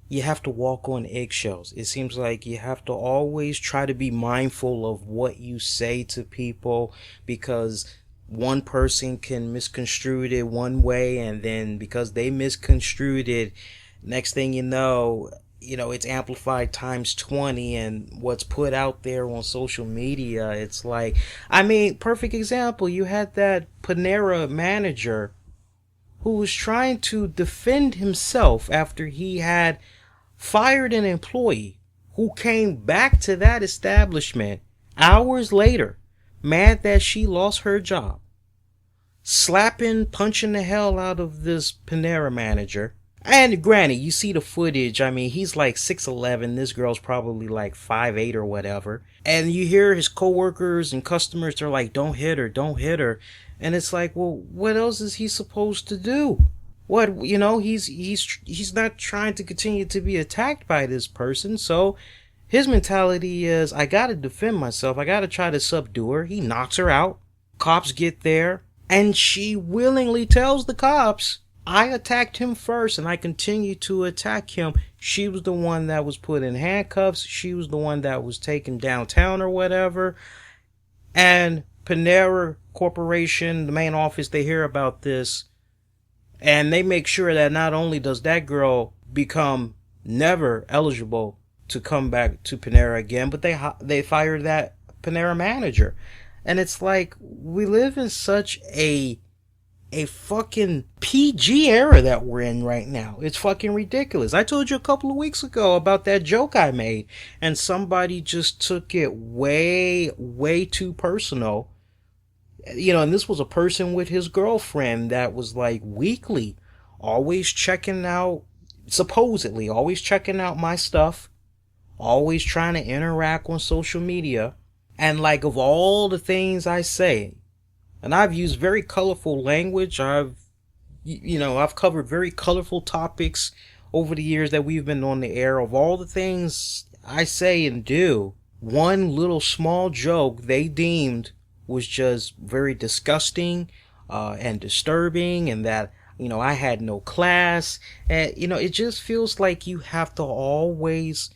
you have to walk on eggshells. It seems like you have to always try to be mindful of what you say to people, because one person can misconstrue it one way, and then because they misconstrued it, next thing you know, it's amplified times 20, and what's put out there on social media, it's like, perfect example, you had that Panera manager who was trying to defend himself after he had fired an employee who came back to that establishment hours later, mad that she lost her job, punching the hell out of this Panera manager. And granted, you see the footage, he's like 6'11", this girl's probably like 5'8" or whatever. And you hear his coworkers and customers, they're like, don't hit her. And it's like, well, what else is he supposed to do? What, he's not trying to continue to be attacked by this person. So his mentality is, I gotta defend myself. I gotta try to subdue her. He knocks her out. Cops get there. And she willingly tells the cops, I attacked him first, and I continue to attack him. She was the one that was put in handcuffs. She was the one that was taken downtown or whatever. And Panera Corporation, the main office, they hear about this, and they make sure that not only does that girl become never eligible to come back to Panera again, but they fire that Panera manager. And it's like, we live in such a fucking PG era that we're in right now. It's fucking ridiculous. I told you a couple of weeks ago about that joke I made, and somebody just took it way, way too personal. And this was a person with his girlfriend that was like weekly, supposedly always checking out my stuff, always trying to interact on social media. And like, of all the things I say, and I've used very colorful language. I've covered very colorful topics over the years that we've been on the air. Of all the things I say and do, one little small joke they deemed was just very disgusting and disturbing, and that, I had no class. And, it just feels like you have to always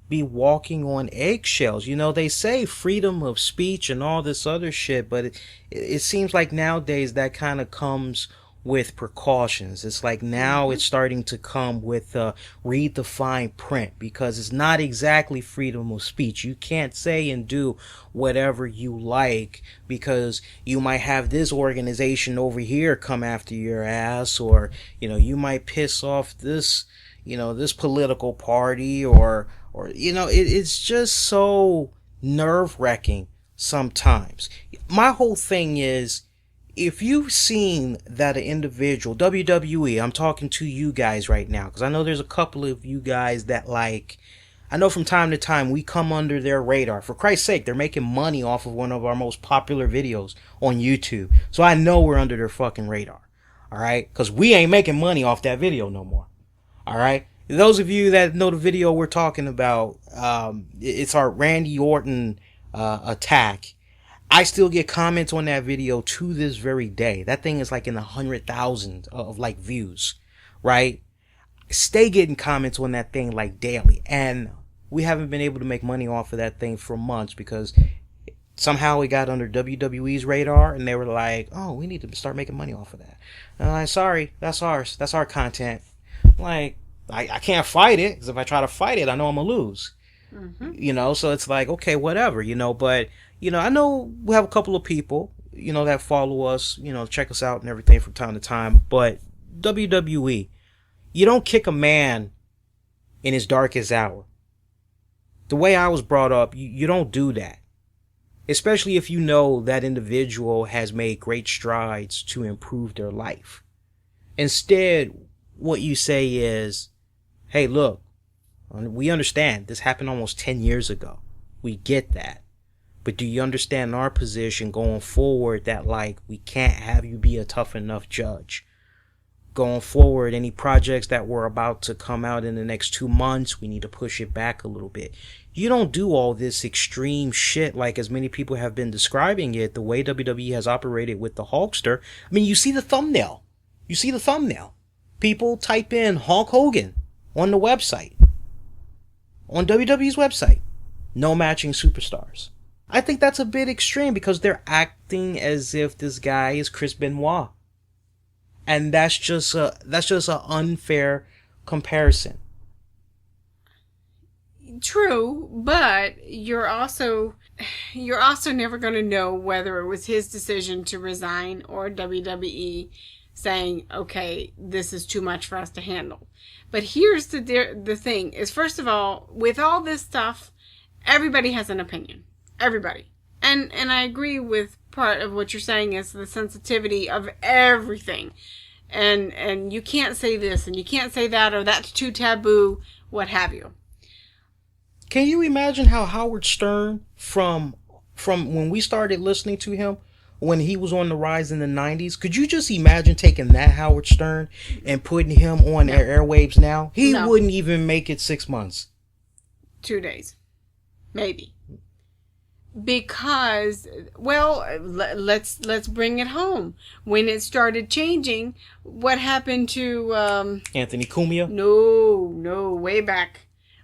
be walking on eggshells. They say freedom of speech and all this other shit, but it seems like nowadays that kind of comes with precautions. It's like now it's starting to come with read the fine print, because it's not exactly freedom of speech. You can't say and do whatever you like, because you might have this organization over here come after your ass, or you might piss off this this political party, or it's just so nerve-wracking sometimes. My whole thing is, if you've seen that an individual, WWE, I'm talking to you guys right now, because I know there's a couple of you guys that I know from time to time we come under their radar. For Christ's sake, they're making money off of one of our most popular videos on YouTube. So I know we're under their fucking radar. Alright? Because we ain't making money off that video no more. Alright? Those of you that know the video we're talking about, it's our Randy Orton attack. I still get comments on that video to this very day. That thing is like in the 100,000 of views, right? Stay getting comments on that thing like daily, and we haven't been able to make money off of that thing for months, because somehow it got under WWE's radar, and they were like, "Oh, we need to start making money off of that." And I'm like, "Sorry, that's ours. That's our content." Like, I can't fight it, because if I try to fight it, I know I'm gonna lose. You know, so it's like, okay, whatever, you know, but, you know, I know we have a couple of people, you know, that follow us, you know, check us out and everything from time to time, but WWE, you don't kick a man in his darkest hour. The way I was brought up, you don't do that. Especially if you know that individual has made great strides to improve their life. Instead, what you say is, hey, look, we understand this happened almost 10 years ago. We get that. But do you understand our position going forward that, like, we can't have you be a tough enough judge? Going forward, any projects that were about to come out in the next 2 months, we need to push it back a little bit. You don't do all this extreme shit like as many people have been describing it, the way WWE has operated with the Hulkster. I mean, you see the thumbnail. People type in Hulk Hogan on the website. On WWE's website. No matching superstars. I think that's a bit extreme because they're acting as if this guy is Chris Benoit. And that's just an unfair comparison. True, but you're also never going to know whether it was his decision to resign or WWE saying, okay, this is too much for us to handle. But here's the thing is, first of all, with all this stuff, everybody has an opinion. Everybody. And I agree with part of what you're saying is the sensitivity of everything. And you can't say this and you can't say that, or that's too taboo, what have you. Can you imagine how Howard Stern, from when we started listening to him, when he was on the rise in the 90s, could you just imagine taking that Howard Stern and putting him on their airwaves now? He wouldn't even make it 6 months. 2 days. Maybe. Because, well, let's bring it home. When it started changing, what happened to Anthony Cumia? No, way back.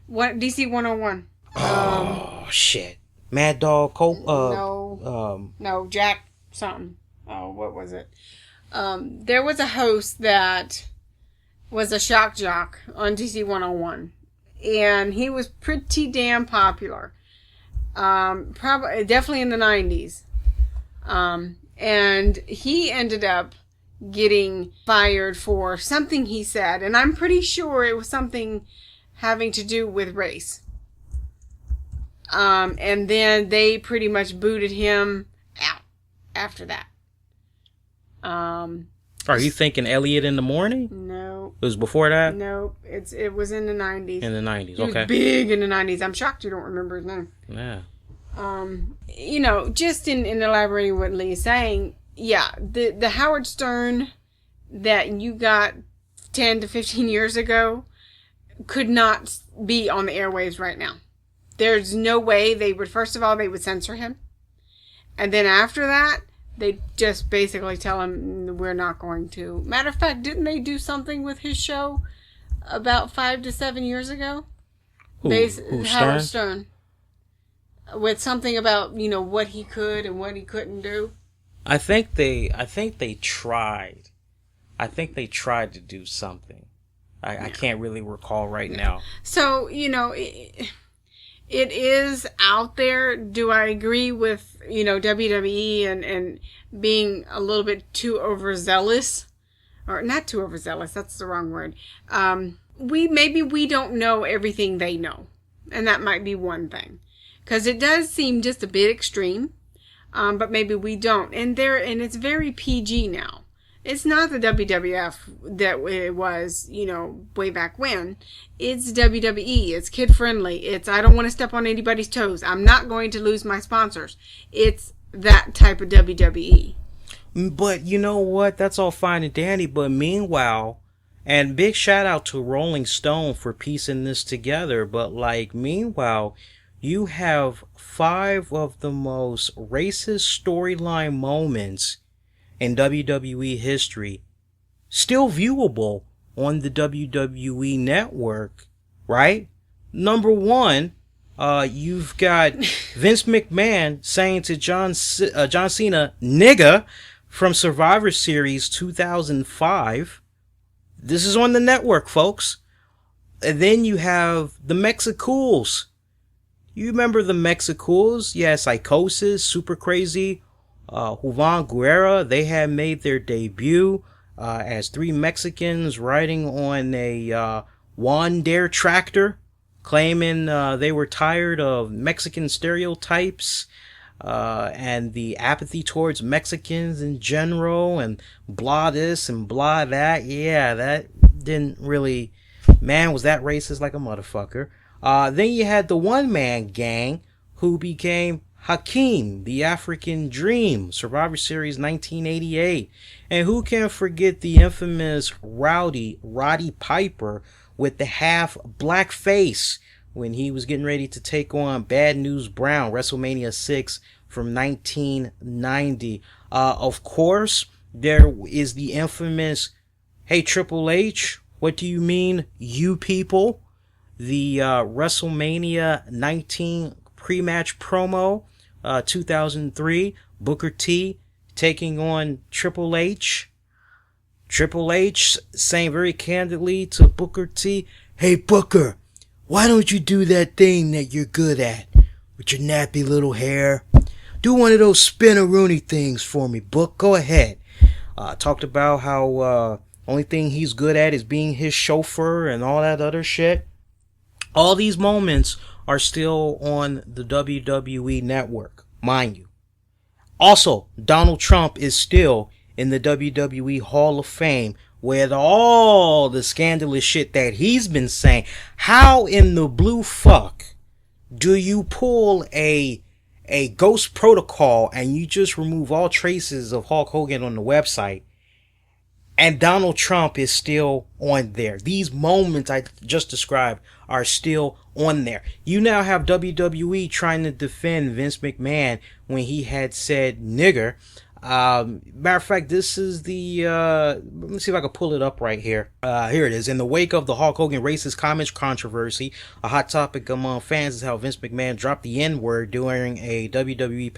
What, DC 101? Oh shit, Mad Dog Cope. No, Jack something. Oh, what was it? There was a host that was a shock jock on DC 101, and he was pretty damn popular. Definitely in the 90s. And he ended up getting fired for something he said, and I'm pretty sure it was something having to do with race. And then they pretty much booted him out after that. Are you thinking Elliot in the Morning? No. It was before that? No, it was in the 90s. In the 90s, He was big in the 90s. I'm shocked you don't remember his name. Yeah. You know, just in elaborating what Lee is saying, yeah, the Howard Stern that you got 10 to 15 years ago could not be on the airwaves right now. There's no way they would, first of all, they would censor him. And then after that, they just basically tell him, we're not going to. Matter of fact, didn't they do something with his show about 5 to 7 years ago? Howard Stern. With something about, you know, what he could and what he couldn't do. I think they tried. I think they tried to do something. I can't really recall right now. So, you know, it is out there. Do I agree with, you know, WWE and being a little bit too overzealous? Or not too overzealous, that's the wrong word. Maybe we don't know everything they know. And that might be one thing. Because it does seem just a bit extreme. But maybe we don't. And it's very PG now. It's not the WWF that it was, you know, way back when. It's WWE. It's kid-friendly. It's, I don't want to step on anybody's toes. I'm not going to lose my sponsors. It's that type of WWE. But you know what? That's all fine and dandy. But meanwhile, and big shout out to Rolling Stone for piecing this together. But like, meanwhile, you have 5 of the most racist storyline moments in WWE history still viewable on the WWE network, right? Number 1, you've got Vince McMahon saying to John Cena, nigga, from Survivor Series 2005. This is on the network, folks. And then you have the Mexicools You remember the Mexicools? Yeah, Psychosis, Super Crazy, Juvan Guerra. They had made their debut as three Mexicans riding on a Juan Dare tractor, claiming they were tired of Mexican stereotypes and the apathy towards Mexicans in general, and blah this and blah that. Yeah, that didn't really... Man, was that racist like a motherfucker. Then you had the one-man gang who became Hakeem, the African Dream, Survivor Series 1988. And who can forget the infamous Roddy Piper with the half black face when he was getting ready to take on Bad News Brown, WrestleMania 6 from 1990. Of course, there is the infamous, "Hey, Triple H, what do you mean, you people?" The WrestleMania 19 pre-match promo, 2003, Booker T taking on Triple H. Triple H saying very candidly to Booker T, "Hey Booker, why don't you do that thing that you're good at with your nappy little hair? Do one of those spin-a-rooney things for me, Book. Go ahead." Talked about how only thing he's good at is being his chauffeur and all that other shit. All these moments are still on the WWE network, mind you. Also, Donald Trump is still in the WWE Hall of Fame with all the scandalous shit that he's been saying. How in the blue fuck do you pull a ghost protocol and you just remove all traces of Hulk Hogan on the website, and Donald Trump is still on there? These moments I just described are still on there. You now have WWE trying to defend Vince McMahon when he had said nigger. Matter of fact, this is the, let me see if I can pull it up right here. Here it is. In the wake of the Hulk Hogan racist comments controversy, a hot topic among fans is how Vince McMahon dropped the N-word during a WWE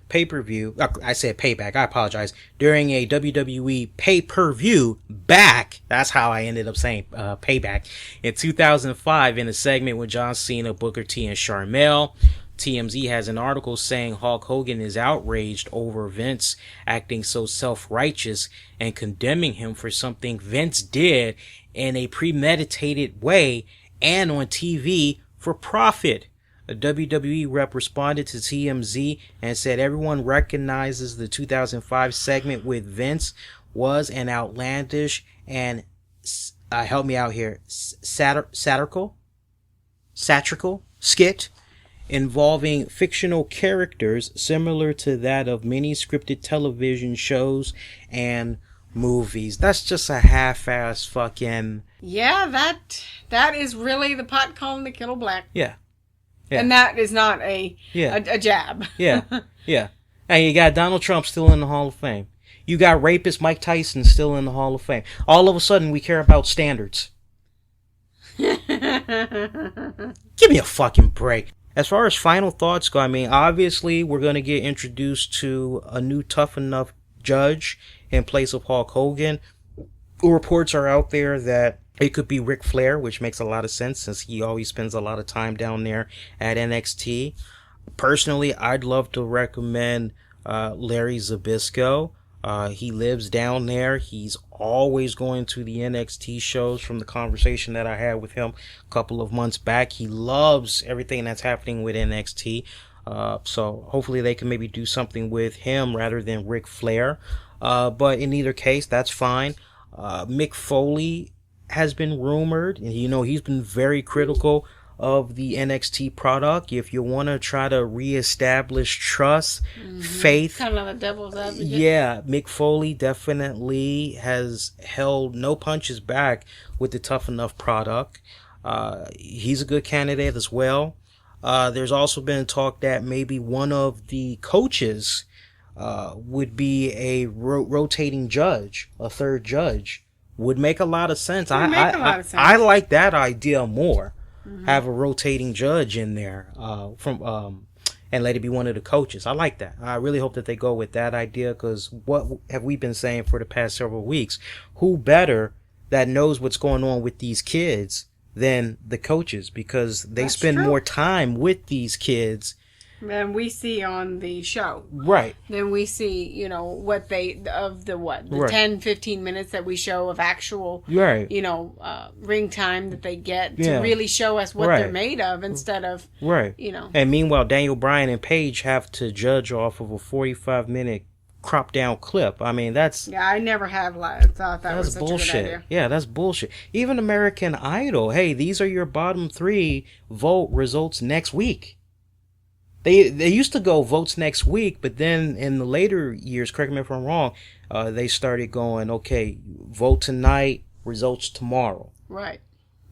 pay-per-view. I said payback. I apologize. During a WWE pay-per-view back. That's how I ended up saying payback. In 2005, in a segment with John Cena, Booker T, and Sharmell, TMZ has an article saying Hulk Hogan is outraged over Vince acting so self-righteous and condemning him for something Vince did in a premeditated way and on TV for profit. A WWE rep responded to TMZ and said everyone recognizes the 2005 segment with Vince was an outlandish and, help me out here, satirical skit involving fictional characters similar to that of many scripted television shows and movies. That's just a half-ass fucking... Yeah, that is really the pot calling the kettle black. Yeah. And that is not a jab. Yeah. And you got Donald Trump still in the Hall of Fame. You got rapist Mike Tyson still in the Hall of Fame. All of a sudden, we care about standards. Give me a fucking break. As far as final thoughts go, I mean, obviously, we're going to get introduced to a new tough enough judge in place of Hulk Hogan. Reports are out there that it could be Ric Flair, which makes a lot of sense since he always spends a lot of time down there at NXT. Personally, I'd love to recommend Larry Zbyszko. He lives down there. He's always going to the NXT shows from the conversation that I had with him a couple of months back. He loves everything that's happening with NXT. So hopefully they can maybe do something with him rather than Ric Flair. But in either case, that's fine. Mick Foley has been rumored, and he's been very critical of the NXT product. If you want to try to reestablish trust, faith, kind of like a devil's advocate. Yeah, Mick Foley definitely has held no punches back with the Tough Enough product. He's a good candidate as well. There's also been talk that maybe one of the coaches would be a rotating judge, a third judge. Would make a lot of sense. I like that idea more. Have a rotating judge in there and let it be one of the coaches. I like that. I really hope that they go with that idea, because what have we been saying for the past several weeks? Who better that knows what's going on with these kids than the coaches because they That's spend true. more time with these kids than we see on the show. right Then we see, what the Right. 10, 15 minutes that we show of actual, right ring time that they get to Yeah. really show us what Right. they're made of instead of, right and meanwhile Daniel Bryan and Paige have to judge off of a 45-minute crop down clip. I mean, that's Yeah, I never have thought that was that's such a good bullshit. idea. Yeah, that's bullshit. Even American Idol, hey, these are your bottom 3 vote results next week. They used to go votes next week, but then in the later years, correct me if I'm wrong, they started going, okay, vote tonight, results tomorrow. Right.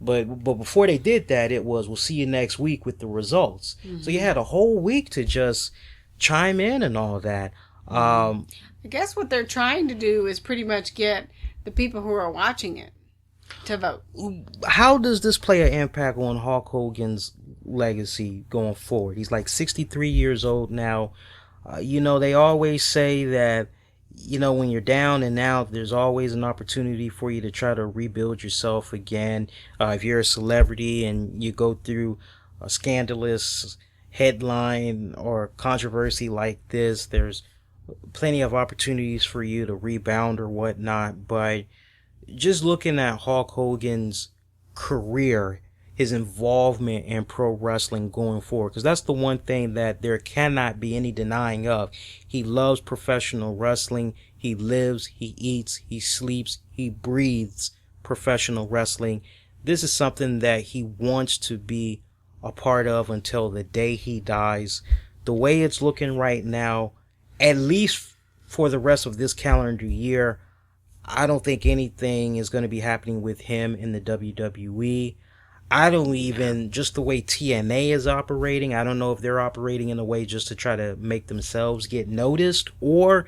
But before they did that, it was, we'll see you next week with the results. So you had a whole week to just chime in and all that. I guess what they're trying to do is pretty much get the people who are watching it to vote. How does this play an impact on Hulk Hogan's legacy going forward? He's like 63 years old now. They always say that, when you're down and out, there's always an opportunity for you to try to rebuild yourself again. If you're a celebrity and you go through a scandalous headline or controversy like this, there's plenty of opportunities for you to rebound or whatnot. But just looking at Hulk Hogan's career, his involvement in pro wrestling going forward, because that's the one thing that there cannot be any denying of. He loves professional wrestling. He lives, he eats, he sleeps, he breathes professional wrestling. This is something that he wants to be a part of until the day he dies. The way it's looking right now, at least for the rest of this calendar year, I don't think anything is going to be happening with him in the WWE. I don't even, just the way TNA is operating, I don't know if they're operating in a way just to try to make themselves get noticed, or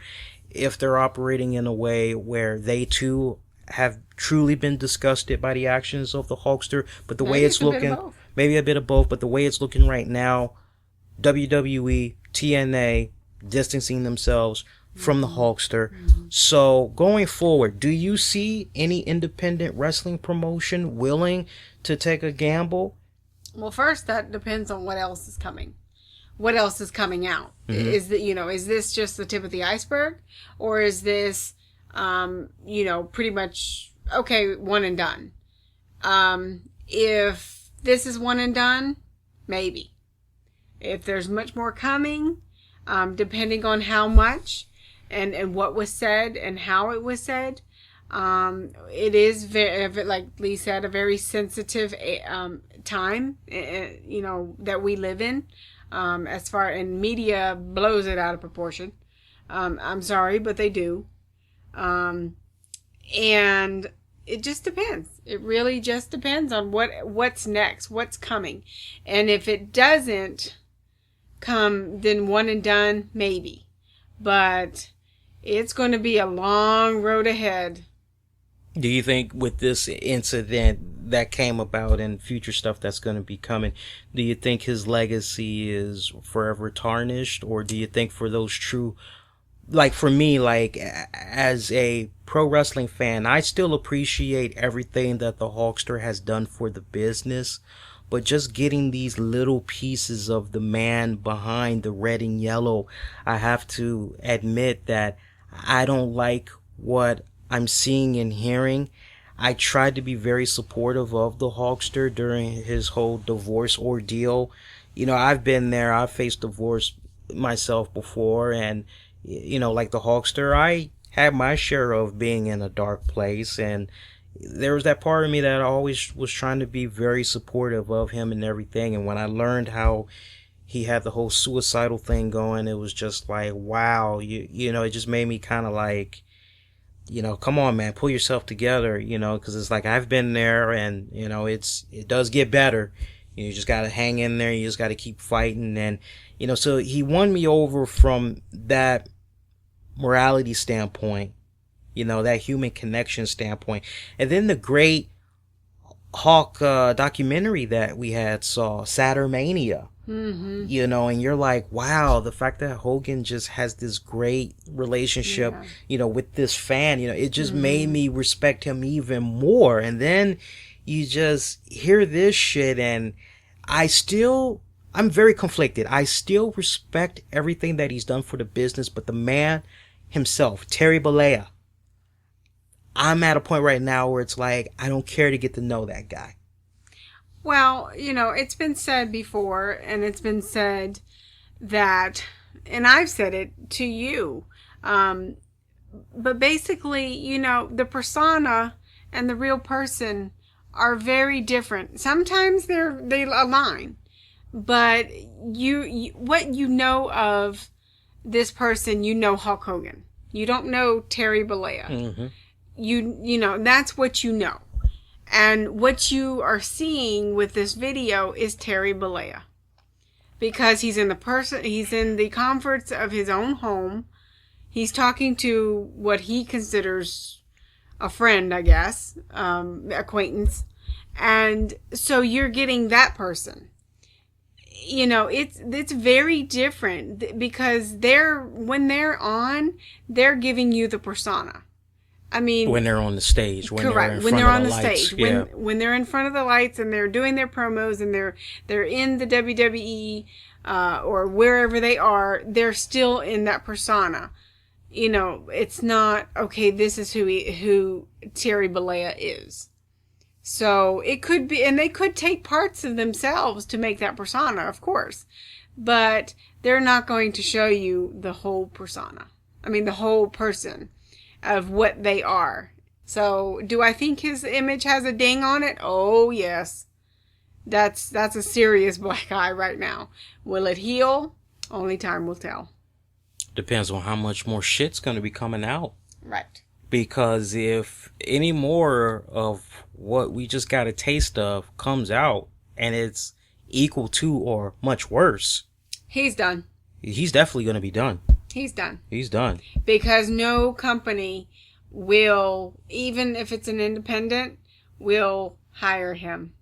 if they're operating in a way where they too have truly been disgusted by the actions of the Hulkster. But the way it's looking, maybe a bit of both, but the way it's looking right now, WWE, TNA, distancing themselves from the Hulkster. So going forward, do you see any independent wrestling promotion willing to take a gamble? Well, first, that depends on what else is coming. What else is coming out? Is that, is this just the tip of the iceberg, or is this, pretty much okay, one and done? If this is one and done, maybe. If there's much more coming, depending on how much and what was said and how it was said, it is very, like Lee said, a very sensitive time, that we live in. As far, and media blows it out of proportion. I'm sorry, but they do. And it just depends. It really just depends on what's next, what's coming. And if it doesn't come, then one and done, maybe. But it's going to be a long road ahead. Do you think with this incident that came about and future stuff that's going to be coming, do you think his legacy is forever tarnished? Or do you think for those true, like for me, like as a pro wrestling fan, I still appreciate everything that the Hulkster has done for the business, but just getting these little pieces of the man behind the red and yellow, I have to admit that I don't like what I'm seeing and hearing. I tried to be very supportive of the Hulkster during his whole divorce ordeal. I've been there. I've faced divorce myself before, and like the Hulkster, I had my share of being in a dark place, and there was that part of me that I always was trying to be very supportive of him and everything. And when I learned how he had the whole suicidal thing going, it was just like, wow, it just made me kind of like, come on, man, pull yourself together, because it's like I've been there, and it does get better. You just got to hang in there. You just got to keep fighting. And so he won me over from that morality standpoint, that human connection standpoint. And then the great Hulk documentary that we saw, Saturnmania. And you're like, wow, the fact that Hogan just has this great relationship, with this fan, it just made me respect him even more. And then you just hear this shit, and I'm very conflicted. I still respect everything that he's done for the business, but the man himself, Terry Bollea, I'm at a point right now where it's like, I don't care to get to know that guy. Well, it's been said before, and it's been said that, and I've said it to you, but basically, the persona and the real person are very different. Sometimes they align, but what you know of this person, Hulk Hogan. You don't know Terry Bollea. Mm-hmm. That's what you know. And what you are seeing with this video is Terry Bollea. Because he's in the comforts of his own home. He's talking to what he considers a friend, I guess, acquaintance. And so you're getting that person. It's very different because when they're on, they're giving you the persona. I mean, when they're on the stage, correct. When they're on the stage, when they're in front of the lights and they're doing their promos and they're in the WWE or wherever they are, they're still in that persona. It's not okay. This is who Terry Bollea is. So it could be, and they could take parts of themselves to make that persona, of course, but they're not going to show you the whole persona. I mean, the whole person of what they are. So do I think his image has a ding on it? Oh yes. That's a serious black eye right now. Will it heal? Only time will tell. Depends on how much more shit's going to be coming out. Right. Because if any more of what we just got a taste of comes out and it's equal to or much worse, he's done. He's definitely going to be done. He's done. He's done. Because no company will, even if it's an independent, will hire him.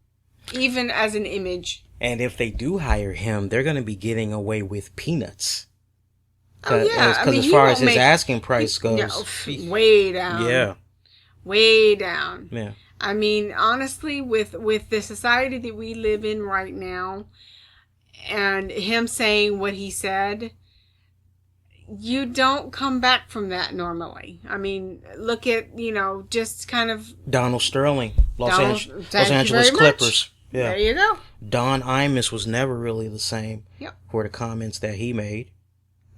Even as an image. And if they do hire him, they're going to be getting away with peanuts. Oh, yeah. Because as far as his asking price goes. Way down. Yeah. Way down. Yeah. I mean, honestly, with the society that we live in right now, and him saying what he said, you don't come back from that normally. I mean, look at, just kind of... Donald Sterling, Los Angeles Clippers. Yeah. There you go. Don Imus was never really the same. Yep. For the comments that he made.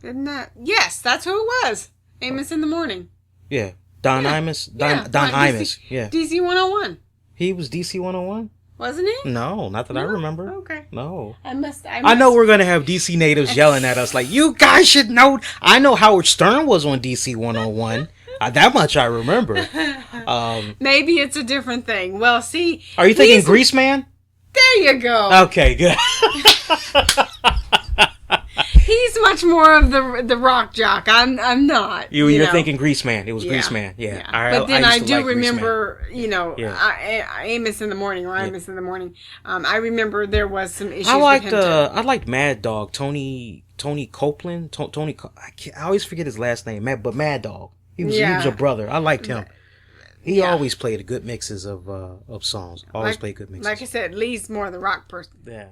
Isn't that... Yes, that's who it was. Amos in the Morning. Yeah. Don Imus? Don Imus. Yeah. DC 101. He was DC 101? Wasn't he? No, not that I remember. Okay. No. I know we're going to have DC natives yelling at us like, you guys should know. I know Howard Stern was on DC 101. That much I remember. Maybe it's a different thing. Well, see. Are you thinking Grease Man? There you go. Okay, good. He's much more of the rock jock. I'm not. You're thinking Grease Man. It was Grease Man. Yeah. But then I do remember, Amos in the Morning or Amos in the Morning. I remember there was some issues with him too. I liked Mad Dog, Tony Copeland. I always forget his last name, but Mad Dog. He was a brother. I liked him. He always played good mixes of songs. Always played good mixes. Like I said, Lee's more the rock person. Yeah.